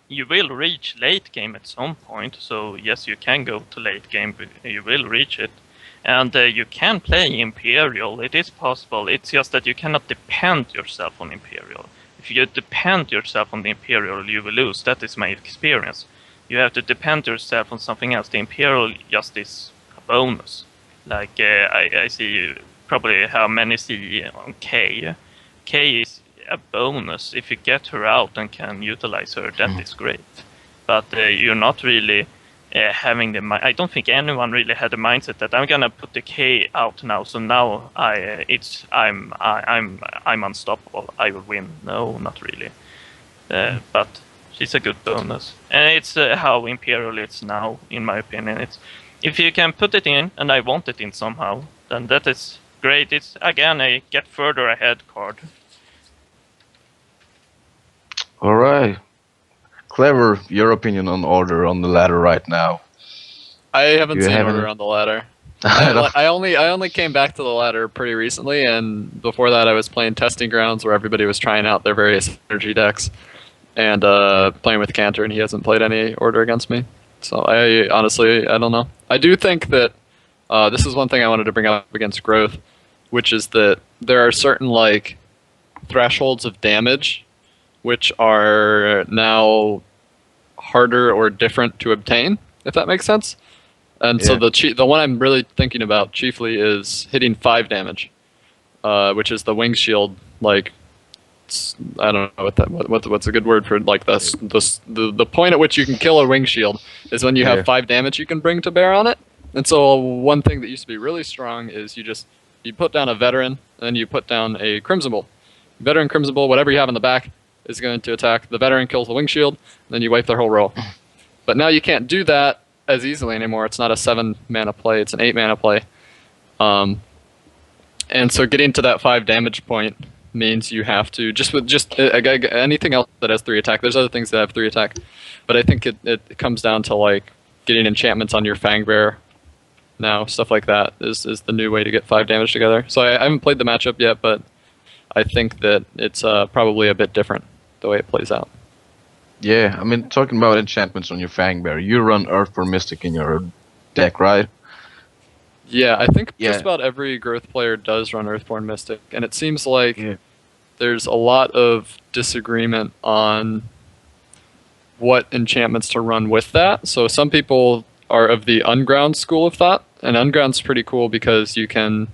you will reach late game at some point. So yes, you can go to late game, but you will reach it. And you can play Imperial. It is possible. It's just that you cannot depend yourself on Imperial. If you depend yourself on the Imperial, you will lose. That is my experience. You have to depend yourself on something else. The Imperial just is a bonus. Like I see probably how many see on K. K is a bonus. If you get her out and can utilize her, that is great. But you're not really having the. I don't think anyone really had the mindset that I'm gonna put the K out now. So now I'm unstoppable. I will win. No, not really. But she's a good bonus, and it's how Imperial is now, in my opinion. It's if you can put it in, and I want it in somehow, then that is great. It's again a get further ahead card. All right. Clever, your opinion on Order on the ladder right now? I haven't seen haven't- Order on the ladder. I don't- I only came back to the ladder pretty recently, and before that I was playing Testing Grounds where everybody was trying out their various energy decks, and playing with Cantor, and he hasn't played any Order against me. So I honestly, I don't know. I do think that this is one thing I wanted to bring up against Growth, which is that there are certain like thresholds of damage which are now harder or different to obtain, if that makes sense. And so the one I'm really thinking about chiefly is hitting 5 damage, which is the wing shield. Like, I don't know what's a good word for like the point at which you can kill a wing shield is when you have 5 damage you can bring to bear on it. And so one thing that used to be really strong is you put down a veteran and then you put down a Crimson Bull. Veteran Crimson Bull, whatever you have in the back, is going to attack. The veteran kills the wing shield, then you wipe their whole row. But now you can't do that as easily anymore. It's not a 7-mana play; it's an 8-mana play. And so getting to that 5 damage point means you have to anything else that has 3 attack. There's other things that have 3 attack, but I think it comes down to like getting enchantments on your Fangbear. Now stuff like that is the new way to get 5 damage together. So I haven't played the matchup yet, but I think that it's probably a bit different the way it plays out. Yeah, I mean, talking about enchantments on your Fangbear, you run Earthborn Mystic in your deck, right? Yeah, I think Yeah. just about every growth player does run Earthborn Mystic, and it seems like Yeah. there's a lot of disagreement on what enchantments to run with that. So some people are of the Unground school of thought, and Unground's pretty cool because you can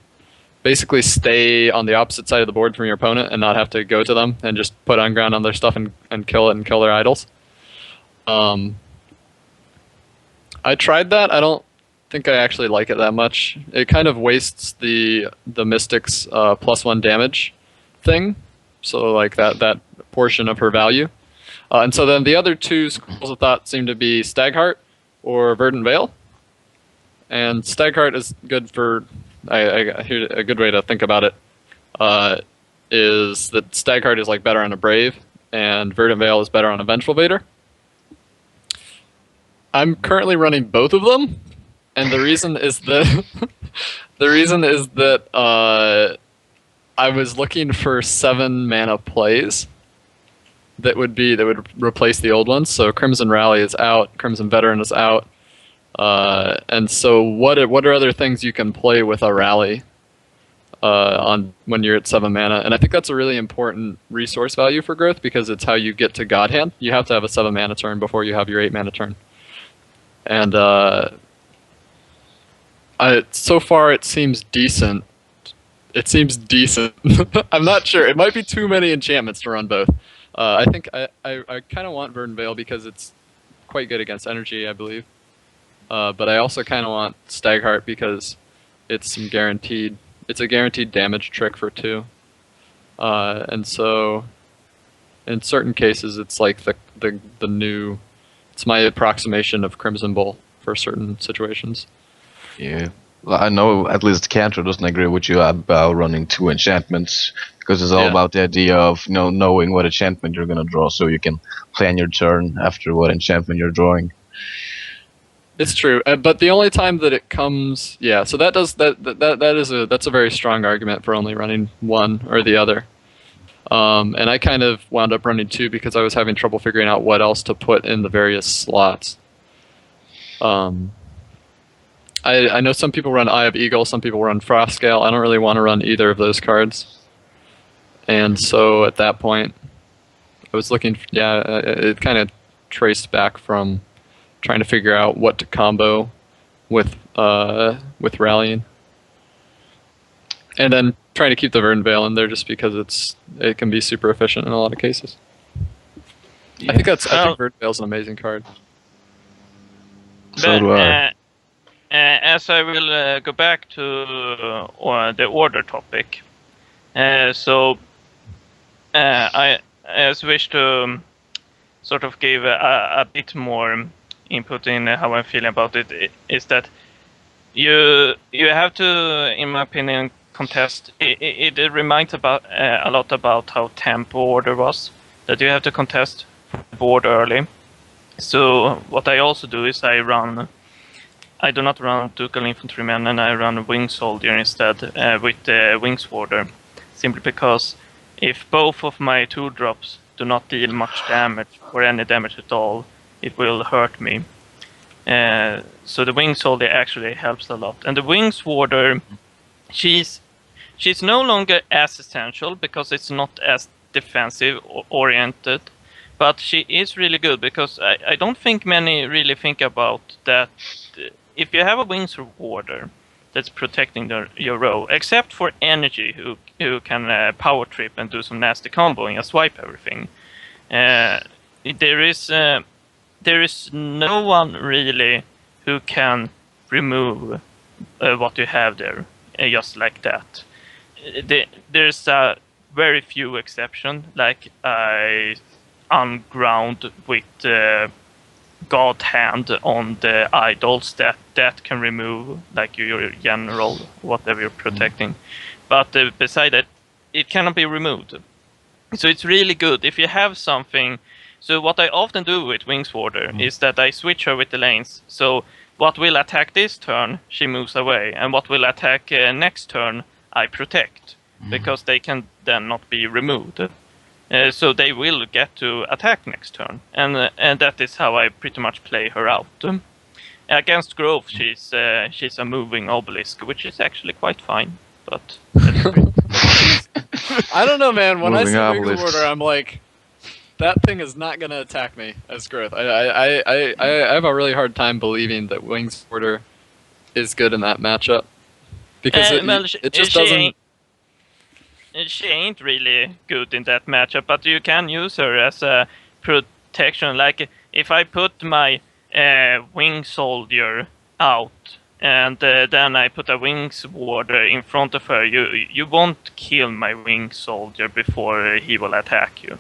basically stay on the opposite side of the board from your opponent and not have to go to them and just put Unground on their stuff and kill it and kill their idols. I tried that. I don't think I actually like it that much. It kind of wastes the Mystic's +1 damage thing, so like that portion of her value. And so then the other 2 schools of thought seem to be Stagheart or Verdant Veil. And Stagheart is good for. Here's a good way to think about it is that Stagheart is like better on a Brave, and Verdant Veil is better on a Vengeful Vader. I'm currently running both of them, and the reason is that I was looking for 7-mana plays that would replace the old ones. So Crimson Rally is out, Crimson Veteran is out, and so what are other things you can play with a Rally on when you're at 7 mana? And I think that's a really important resource value for growth because it's how you get to God Hand. You have to have a 7 mana turn before you have your 8 mana turn. And so far it seems decent. I'm not sure. It might be too many enchantments to run both. I think I kind of want Verdant Veil because it's quite good against energy, I believe. But I also kind of want Stagheart because it's a guaranteed damage trick for 2. And so in certain cases it's like the new. It's my approximation of Crimson Bull for certain situations. Yeah. Well, I know at least Cantor doesn't agree with you about running 2 enchantments because it's all about the idea of knowing what enchantment you're gonna draw, so you can plan your turn after what enchantment you're drawing. It's true, but the only time that it comes, so that's a very strong argument for only running one or the other. And I kind of wound up running 2 because I was having trouble figuring out what else to put in the various slots. I know some people run Eye of Eagle, some people run Frostscale. I don't really want to run either of those cards. And so at that point, I was looking, it kind of traced back from trying to figure out what to combo with Rallying. And then trying to keep the Verdant Veil in there just because it can be super efficient in a lot of cases. Yeah. I think Verdant Veil's an amazing card. So do I. As I will go back to the order topic, I wish to sort of give a bit more input in how I'm feeling about it. Is that you have to, in my opinion, contest. It reminds a lot about how tempo order was. That you have to contest the board early. So what I also do is I do not run Ducal Infantryman, and I run a Wing Soldier instead with the Wings Warder. Simply because if both of my 2-drops do not deal much damage, or any damage at all, it will hurt me. So the Wing Soldier actually helps a lot. And the Wings Warder, she's no longer as essential because it's not as defensive oriented. But she is really good because I don't think many really think about that. If you have a Wings Warder that's protecting your row, except for Energy, who can power trip and do some nasty comboing and swipe everything, there is no one really who can remove what you have there just like that. There's a very few exceptions, like Unground with god hand on the idols that can remove like your general whatever you're protecting, but beside that, it cannot be removed. So it's really good if you have something. So what I often do with Wingswarder is that I switch her with the lanes. So what will attack this turn, she moves away, and what will attack next turn, I protect, because they can then not be removed. So they will get to attack next turn, and that is how I pretty much play her out. Against Grove, she's a moving obelisk, which is actually quite fine. But I don't know, man. When I Moving see obelisks. Wingswarder, I'm like, that thing is not gonna attack me as growth. I have a really hard time believing that Wingswarder is good in that matchup because it just doesn't. She ain't really good in that matchup, but you can use her as a protection. Like if I put my wing soldier out and then I put a wings warder in front of her, you won't kill my wing soldier before he will attack you.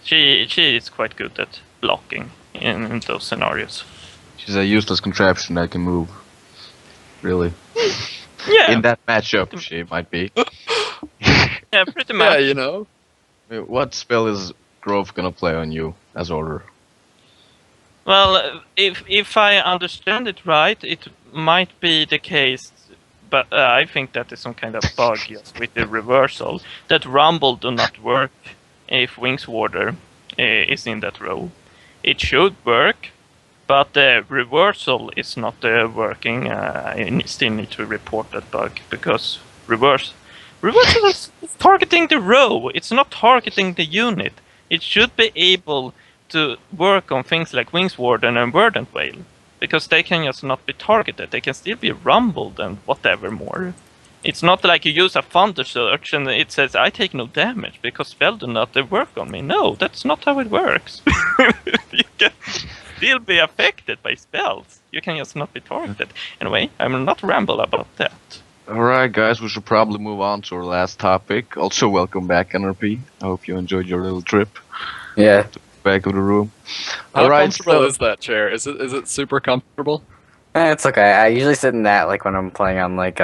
She is quite good at blocking in those scenarios. She's a useless contraption that can move. Really. Yeah, In that matchup, she might be. yeah, pretty much. Yeah, you know. What spell is Grove gonna play on you as order? Well, if I understand it right, it might be the case, but I think that is some kind of bug just with the reversal, that Rumble do not work if Wingswarder is in that role. It should work, but the reversal is not working. I still need to report that bug, because reversal is targeting the row, it's not targeting the unit. It should be able to work on things like Wingswarden and Verdant Whale, because they can just not be targeted. They can still be rumbled and whatever more. It's not like you use a Thunder Search and it says I take no damage because spell do not work on me. No, that's not how it works. You can still be affected by spells. You can just not be targeted. Anyway, I will not ramble about that. Alright, guys, we should probably move on to our last topic. Also, welcome back, NRP. I hope you enjoyed your little trip Yeah. back of the room. How Alright, comfortable so- is that chair? Is it super comfortable? It's okay. I usually sit in that like when I'm playing on like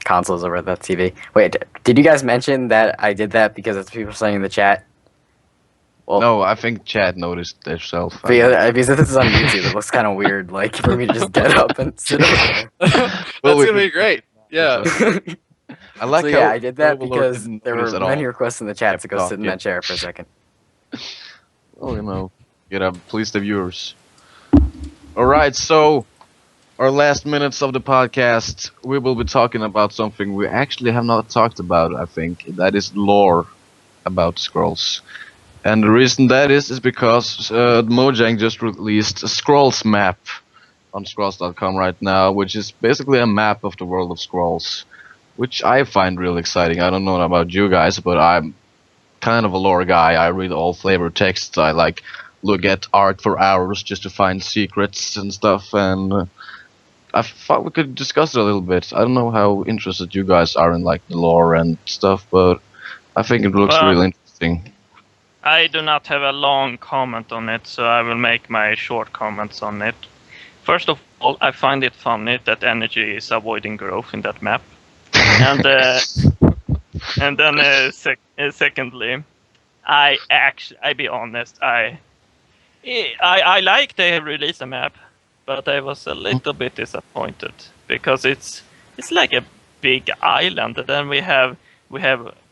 consoles over the TV. Wait, did you guys mention that I did that because it's people saying in the chat? Well, No, I think Chad noticed themselves. because if this is on YouTube, it looks kind of weird, like for me to just get up and sit over there. That's we gonna be could- great. Yeah. I like So how yeah, I did that Overlord because didn't there notice were at many all. requests in the chat to go Kept sit in talking. that chair for a second. Well, you know, you gotta please the viewers. Alright, so our last minutes of the podcast, we will be talking about something we actually have not talked about, I think. That is lore about Scrolls. And the reason that is because Mojang just released a Scrolls map on Scrolls.com right now, which is basically a map of the world of Scrolls, which I find really exciting. I don't know about you guys, but I'm kind of a lore guy. I read all flavor texts. I like look at art for hours just to find secrets and stuff. And I thought we could discuss it a little bit. I don't know how interested you guys are in like the lore and stuff, but I think it looks Well, really interesting. I do not have a long comment on it, so I will make my short comments on it. First of all, I find it funny that energy is avoiding growth in that map. And then secondly, I be honest, I like they released a map, but I was a little bit disappointed because it's like a big island, and then we have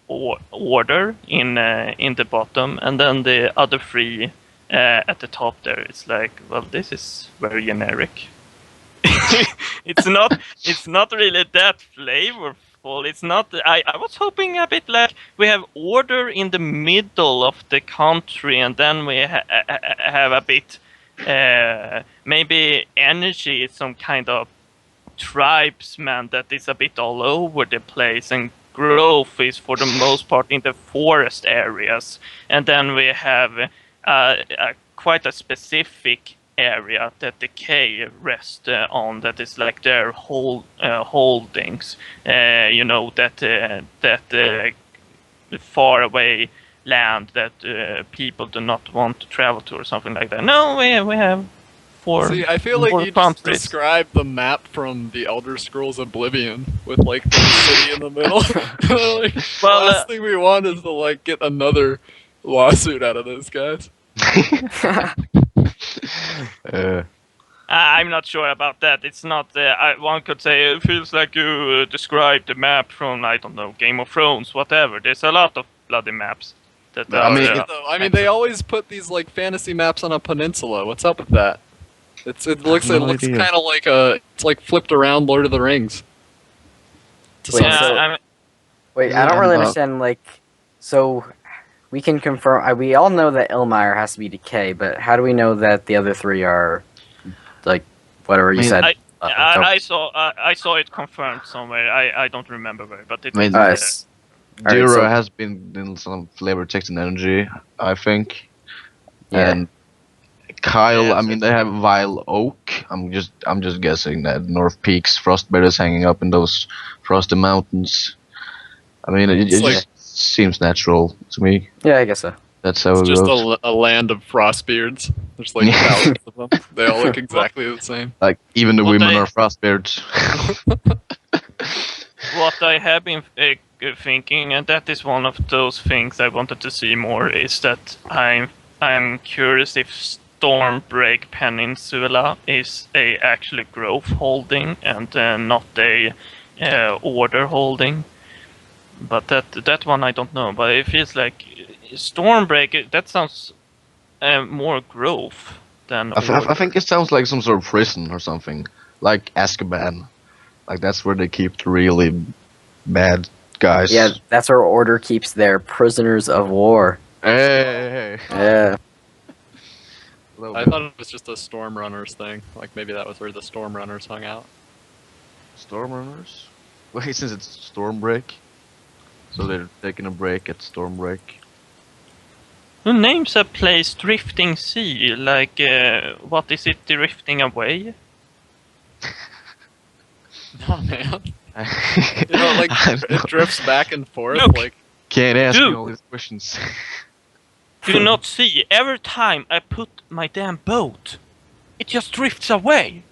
order in the bottom, and then the other three at the top there. It's like, well, this is very generic. It's not really that flavorful. It's not. I was hoping a bit like we have order in the middle of the country, and then we have a bit maybe energy is some kind of tribesman that is a bit all over the place, and growth is for the most part in the forest areas, and then we have quite a specific area that decay rests on, that is like their holdings, that far away land that people do not want to travel to or something like that. No, we have four. See, I feel like four you just countries. described the map from the Elder Scrolls Oblivion with like the city in the middle. Like, Well, the last thing we want is to like get another lawsuit out of those guys. I'm not sure about that. It's not. One could say it feels like you described the map from I don't know Game of Thrones, whatever. There's a lot of bloody maps. That I mean, are, I mean, they always put these like fantasy maps on a peninsula. What's up with that? It looks no kind idea. of like it's like flipped around Lord of the Rings. To Wait, some yeah, extent. I mean, Wait, Yeah, I don't really I'm not- understand. Like, so we can confirm. We all know that Ilmire has to be Decay, but how do we know that the other three are like whatever you I mean, said? I saw it confirmed somewhere. I don't remember where, but it. I mean, is, Alright, Dira so- has been in some flavor text and energy, I think. Yeah. And Kyle, Yeah, I mean, they have Vile Oak. I'm just guessing that North Peaks Frostbite is hanging up in those frosty mountains. I mean, it It's like- just seems natural to me. Yeah, I guess so. That's how It's it just goes. a land of frostbeards. There's like Yeah. thousands of them. They all look exactly the same. Like even the What women I- are frostbeards. what I have been thinking, and that is one of those things I wanted to see more, is that I'm curious if Stormbreak Peninsula is a actually growth holding and not a order holding. But that one I don't know. But it feels like Stormbreak. That sounds more growth than I order. think it sounds like some sort of prison or something, like Azkaban. Like that's where they keep the really bad guys. Yeah, that's where Order keeps their prisoners of war. Hey. Yeah. I thought it was just a Stormrunners thing. Like maybe that was where the Stormrunners hung out. Stormrunners? Wait, since it's Stormbreak, so they're taking a break at Stormbreak. Who names a place Drifting Sea? Like, what is it drifting away? No man. You know, like I it know. drifts back and forth. Look. Like Can't ask me Dude. all these questions. Do not see. Every time I put my damn boat, it just drifts away.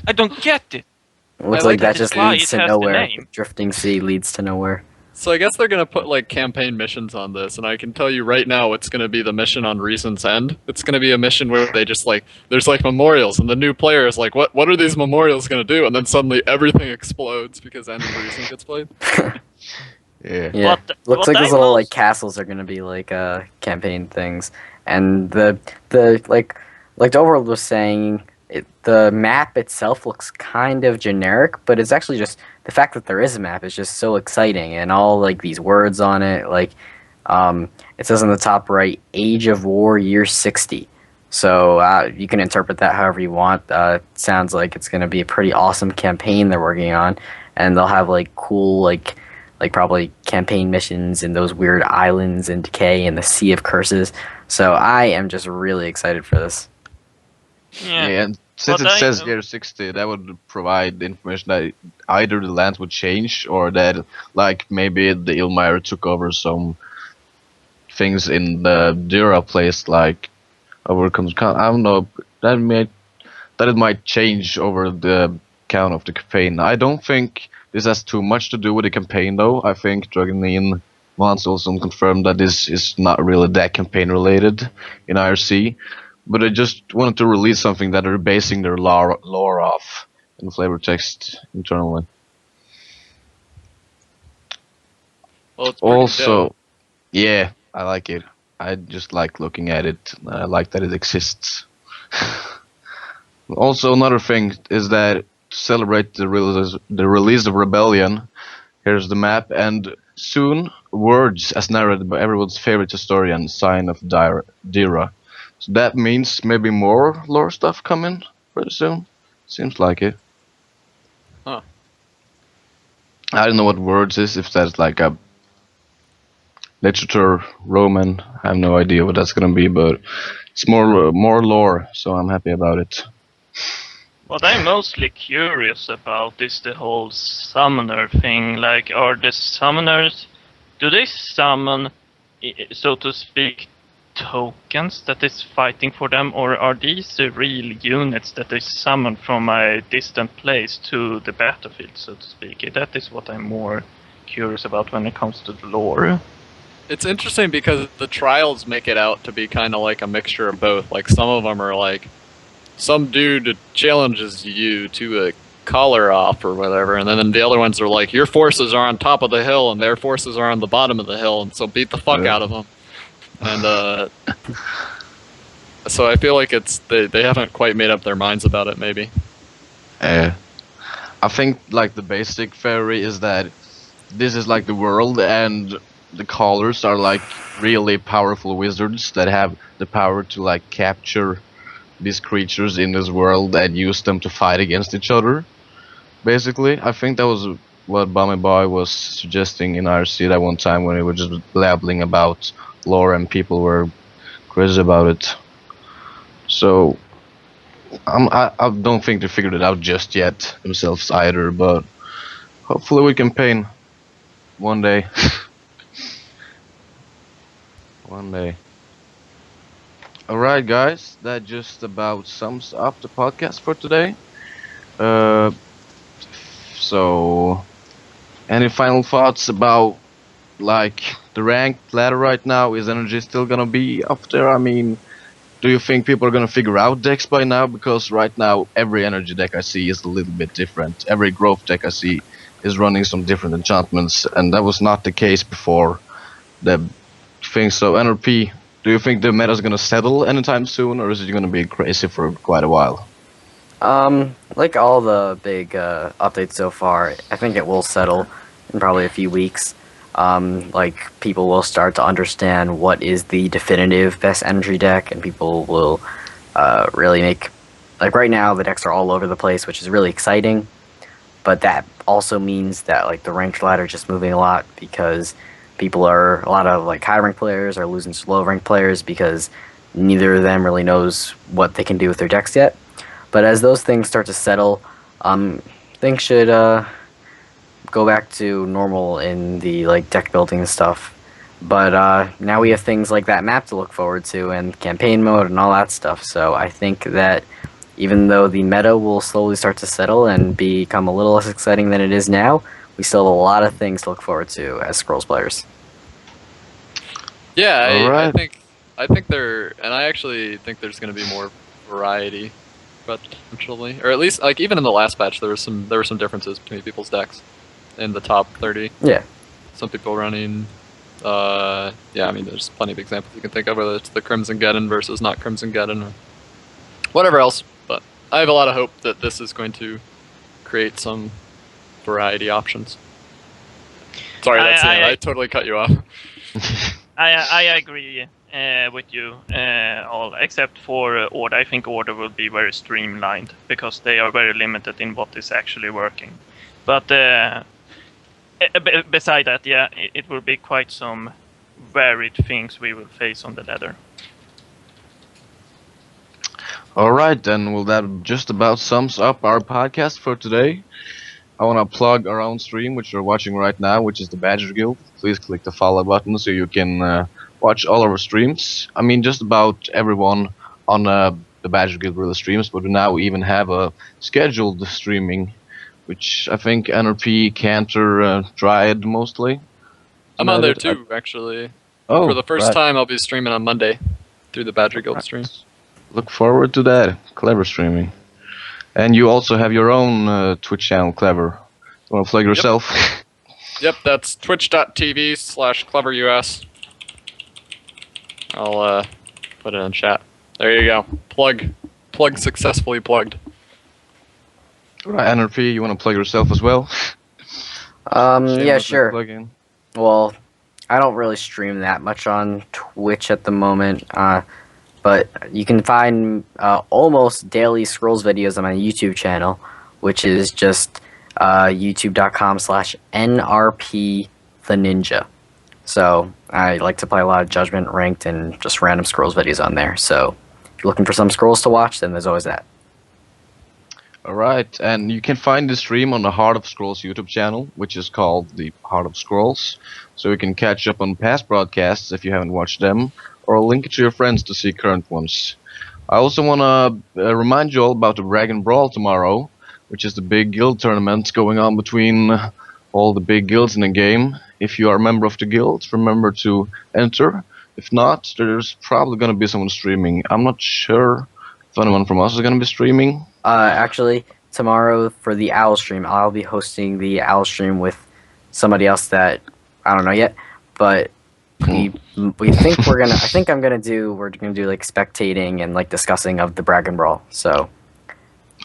I don't get it. It looks I like like that that just it's why leads it to has the nowhere. name. Drifting Sea leads to nowhere. so, I guess they're gonna put like campaign missions on this, and I can tell you right now, it's gonna be the mission on Reason's End. It's gonna be a mission where they just like there's like memorials, and the new player is like, what are these memorials gonna do? And then suddenly everything explodes because End of Reason gets played. Yeah. Yeah. What Looks like I those little like most- castles are gonna be like campaign things, and the like Overworld was saying, the map itself looks kind of generic, but it's actually just the fact that there is a map is just so exciting, and all like these words on it, like it says on the top right, Age of War Year 60. So you can interpret that however you want. It sounds like it's gonna be a pretty awesome campaign they're working on, and they'll have like cool like probably campaign missions in those weird islands in Decay and the Sea of Curses. So I am just really excited for this. Yeah, Yeah. and since But it I- says year 60, that would provide the information that either the land would change or that, like, maybe the Ilmire took over some things in the Dura place, like, overcomes. I don't know. That it might change over the count of the campaign. I don't think this has too much to do with the campaign, though. I think Dragonin once also confirmed that this is not really that campaign related in IRC. But I just wanted to release something that they're basing their lore off in flavor text internally. Well, it's pretty Also, dope. yeah, I like it. I just like looking at it. I like that it exists. Also, another thing is that to celebrate the release of Rebellion, here's the map, and soon words as narrated by everyone's favorite historian, Sign of Dira. So that means maybe more lore stuff coming pretty soon. Seems like it. Huh. I don't know what words is, if that's like a literature Roman. I have no idea what that's gonna be, but it's more lore, so I'm happy about it. What I'm mostly curious about is the whole summoner thing. Like, are the summoners, do they summon so to speak, tokens that is fighting for them, or are these the real units that they summon from a distant place to the battlefield, so to speak? That is what I'm more curious about when it comes to the lore. It's interesting because the trials make it out to be kind of like a mixture of both. Like some of them are like some dude challenges you to a collar off or whatever, and then the other ones are like your forces are on top of the hill and their forces are on the bottom of the hill, and so beat the fuck Yeah. out of them. And so I feel like they haven't quite made up their minds about it. Maybe. I think like the basic theory is that this is like the world, and the callers are like really powerful wizards that have the power to like capture these creatures in this world and use them to fight against each other. Basically, I think that was what Bummy Boy was suggesting in IRC that one time when he was just blabbling about lore and people were crazy about it. So I don't think they figured it out just yet themselves either, but hopefully we can paint one day. One day. Alright guys, that just about sums up the podcast for today. Uh, so, any final thoughts about like the ranked ladder right now? Is energy still gonna be up there? I mean, do you think people are gonna figure out decks by now? Because right now every energy deck I see is a little bit different. Every growth deck I see is running some different enchantments, and that was not the case before the thing. So NRP, do you think the meta is gonna settle anytime soon, or is it gonna be crazy for quite a while? Like all the big updates so far, I think it will settle in probably a few weeks. Like people will start to understand what is the definitive best energy deck, and people will really make, like right now the decks are all over the place, which is really exciting. But that also means that like the ranked ladder is just moving a lot, because a lot of like high ranked players are losing to low ranked players because neither of them really knows what they can do with their decks yet. But as those things start to settle, things should go back to normal in the like deck building and stuff. But now we have things like that map to look forward to, and campaign mode and all that stuff. So I think that even though the meta will slowly start to settle and become a little less exciting than it is now, we still have a lot of things to look forward to as Scrolls players. Yeah, Alright. I think I actually think there's going to be more variety, potentially, or at least like even in the last batch there were some differences between people's decks in the top 30. Yeah. Some people running, yeah, I mean there's plenty of examples you can think of, whether it's the Crimson Geddon versus not Crimson Geddon or whatever else. But I have a lot of hope that this is going to create some variety options. Sorry, I totally cut you off. I agree with you, all except for Order. I think Order will be very streamlined because they are very limited in what is actually working. But beside that, yeah, it will be quite some varied things we will face on the ladder. Alright then, well that just about sums up our podcast for today. I want to plug our own stream, which you're watching right now, which is the Badger Guild. Please click the follow button so you can watch all our streams. I mean, just about everyone on the Badger Guild really streams, but we now even have a scheduled streaming, which I think NRP, Cantor, Dryad mostly. I'm on there United, too, actually. Oh, For the first right. time, I'll be streaming on Monday through the Badger Guild stream. Look forward to that. Clever streaming. And you also have your own Twitch channel, Clever. You want to plug yourself? Yep, that's twitch.tv/cleverus. I'll put it in chat. There you go. Plug successfully plugged. Right, NRP, you want to plug yourself as well? Yeah, Shameless sure. plug-in. Well, I don't really stream that much on Twitch at the moment, but you can find almost daily Scrolls videos on my YouTube channel, which is just youtube.com/NRP the Ninja. So I like to play a lot of Judgment, Ranked, and just random Scrolls videos on there. So if you're looking for some Scrolls to watch, then there's always that. Alright, and you can find the stream on the Heart of Scrolls YouTube channel, which is called the Heart of Scrolls. So you can catch up on past broadcasts if you haven't watched them, or link it to your friends to see current ones. I also want to remind you all about the Dragon Brawl tomorrow, which is the big guild tournament going on between all the big guilds in the game. If you are a member of the guild, remember to enter. If not, there's probably going to be someone streaming. I'm not sure if anyone from us is going to be streaming. Actually, tomorrow for the Owl stream, I'll be hosting the Owl stream with somebody else that I don't know yet, but we think we're gonna. I think we're gonna do like spectating and like discussing of the Dragon Brawl. So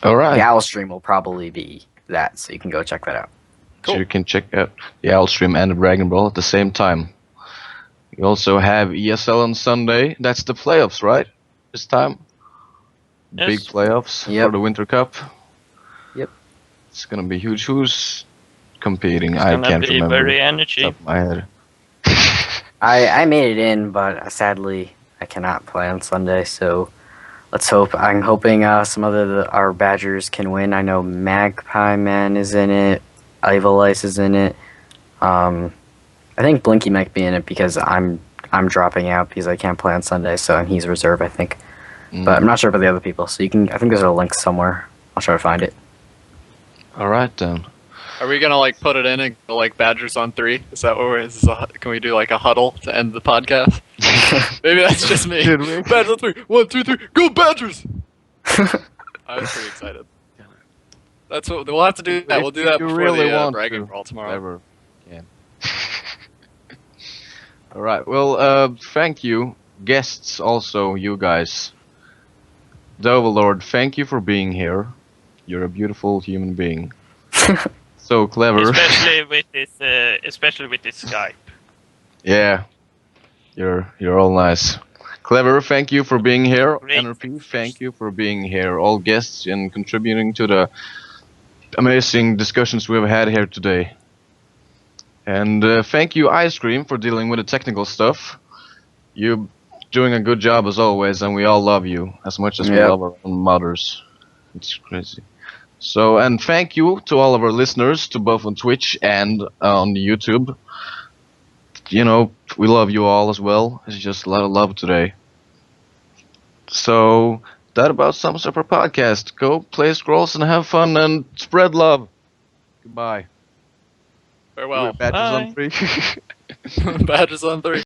Alright. the Owl stream will probably be that, so you can go check that out. So you can check out the Owl stream and the Dragon Ball at the same time. We also have ESL on Sunday. That's the playoffs, right? This time? Yes. Big playoffs Yep. for the Winter Cup. Yep. It's gonna be huge. Who's competing? It's I gonna can't be remember. very off energy. the top of my head. I made it in, but sadly I cannot play on Sunday. So let's hope. I'm hoping some other our Badgers can win. I know Magpie Man is in it. Ivalice is in it. I think Blinky might be in it because I'm dropping out because I can't play on Sunday. So and he's reserve, I think. But I'm not sure about the other people. So you can. I think there's a link somewhere. I'll try to find it. Alright then. Are we gonna like put it in and go like Badgers on 3? Is that what we're? Can we do like a huddle to end the podcast? Maybe that's just me. Did we? Badgers on 3. 1, 2, 3. Go Badgers! I was pretty excited. That's what we'll have to do. That we'll do that You before really the want Dragon to. Brawl tomorrow. Never can. Alright, well, thank you, guests, also, you guys. The Overlord, thank you for being here. You're a beautiful human being. So clever. Especially with this Skype. Yeah. You're all nice. Clever, thank you for being here. Great. NRP, thank you for being here. All guests and contributing to the amazing discussions we've had here today. And thank you, Ice Cream, for dealing with the technical stuff. You're doing a good job as always, and we all love you as much as we Yep. love our own mothers. It's crazy. So, and thank you to all of our listeners, to both on Twitch and on YouTube. You know, we love you all as well. It's just a lot of love today. So, that about sums up our podcast. Go play Scrolls and have fun and spread love. Goodbye. Farewell. Badges on Bye. 3. Badgers on 3.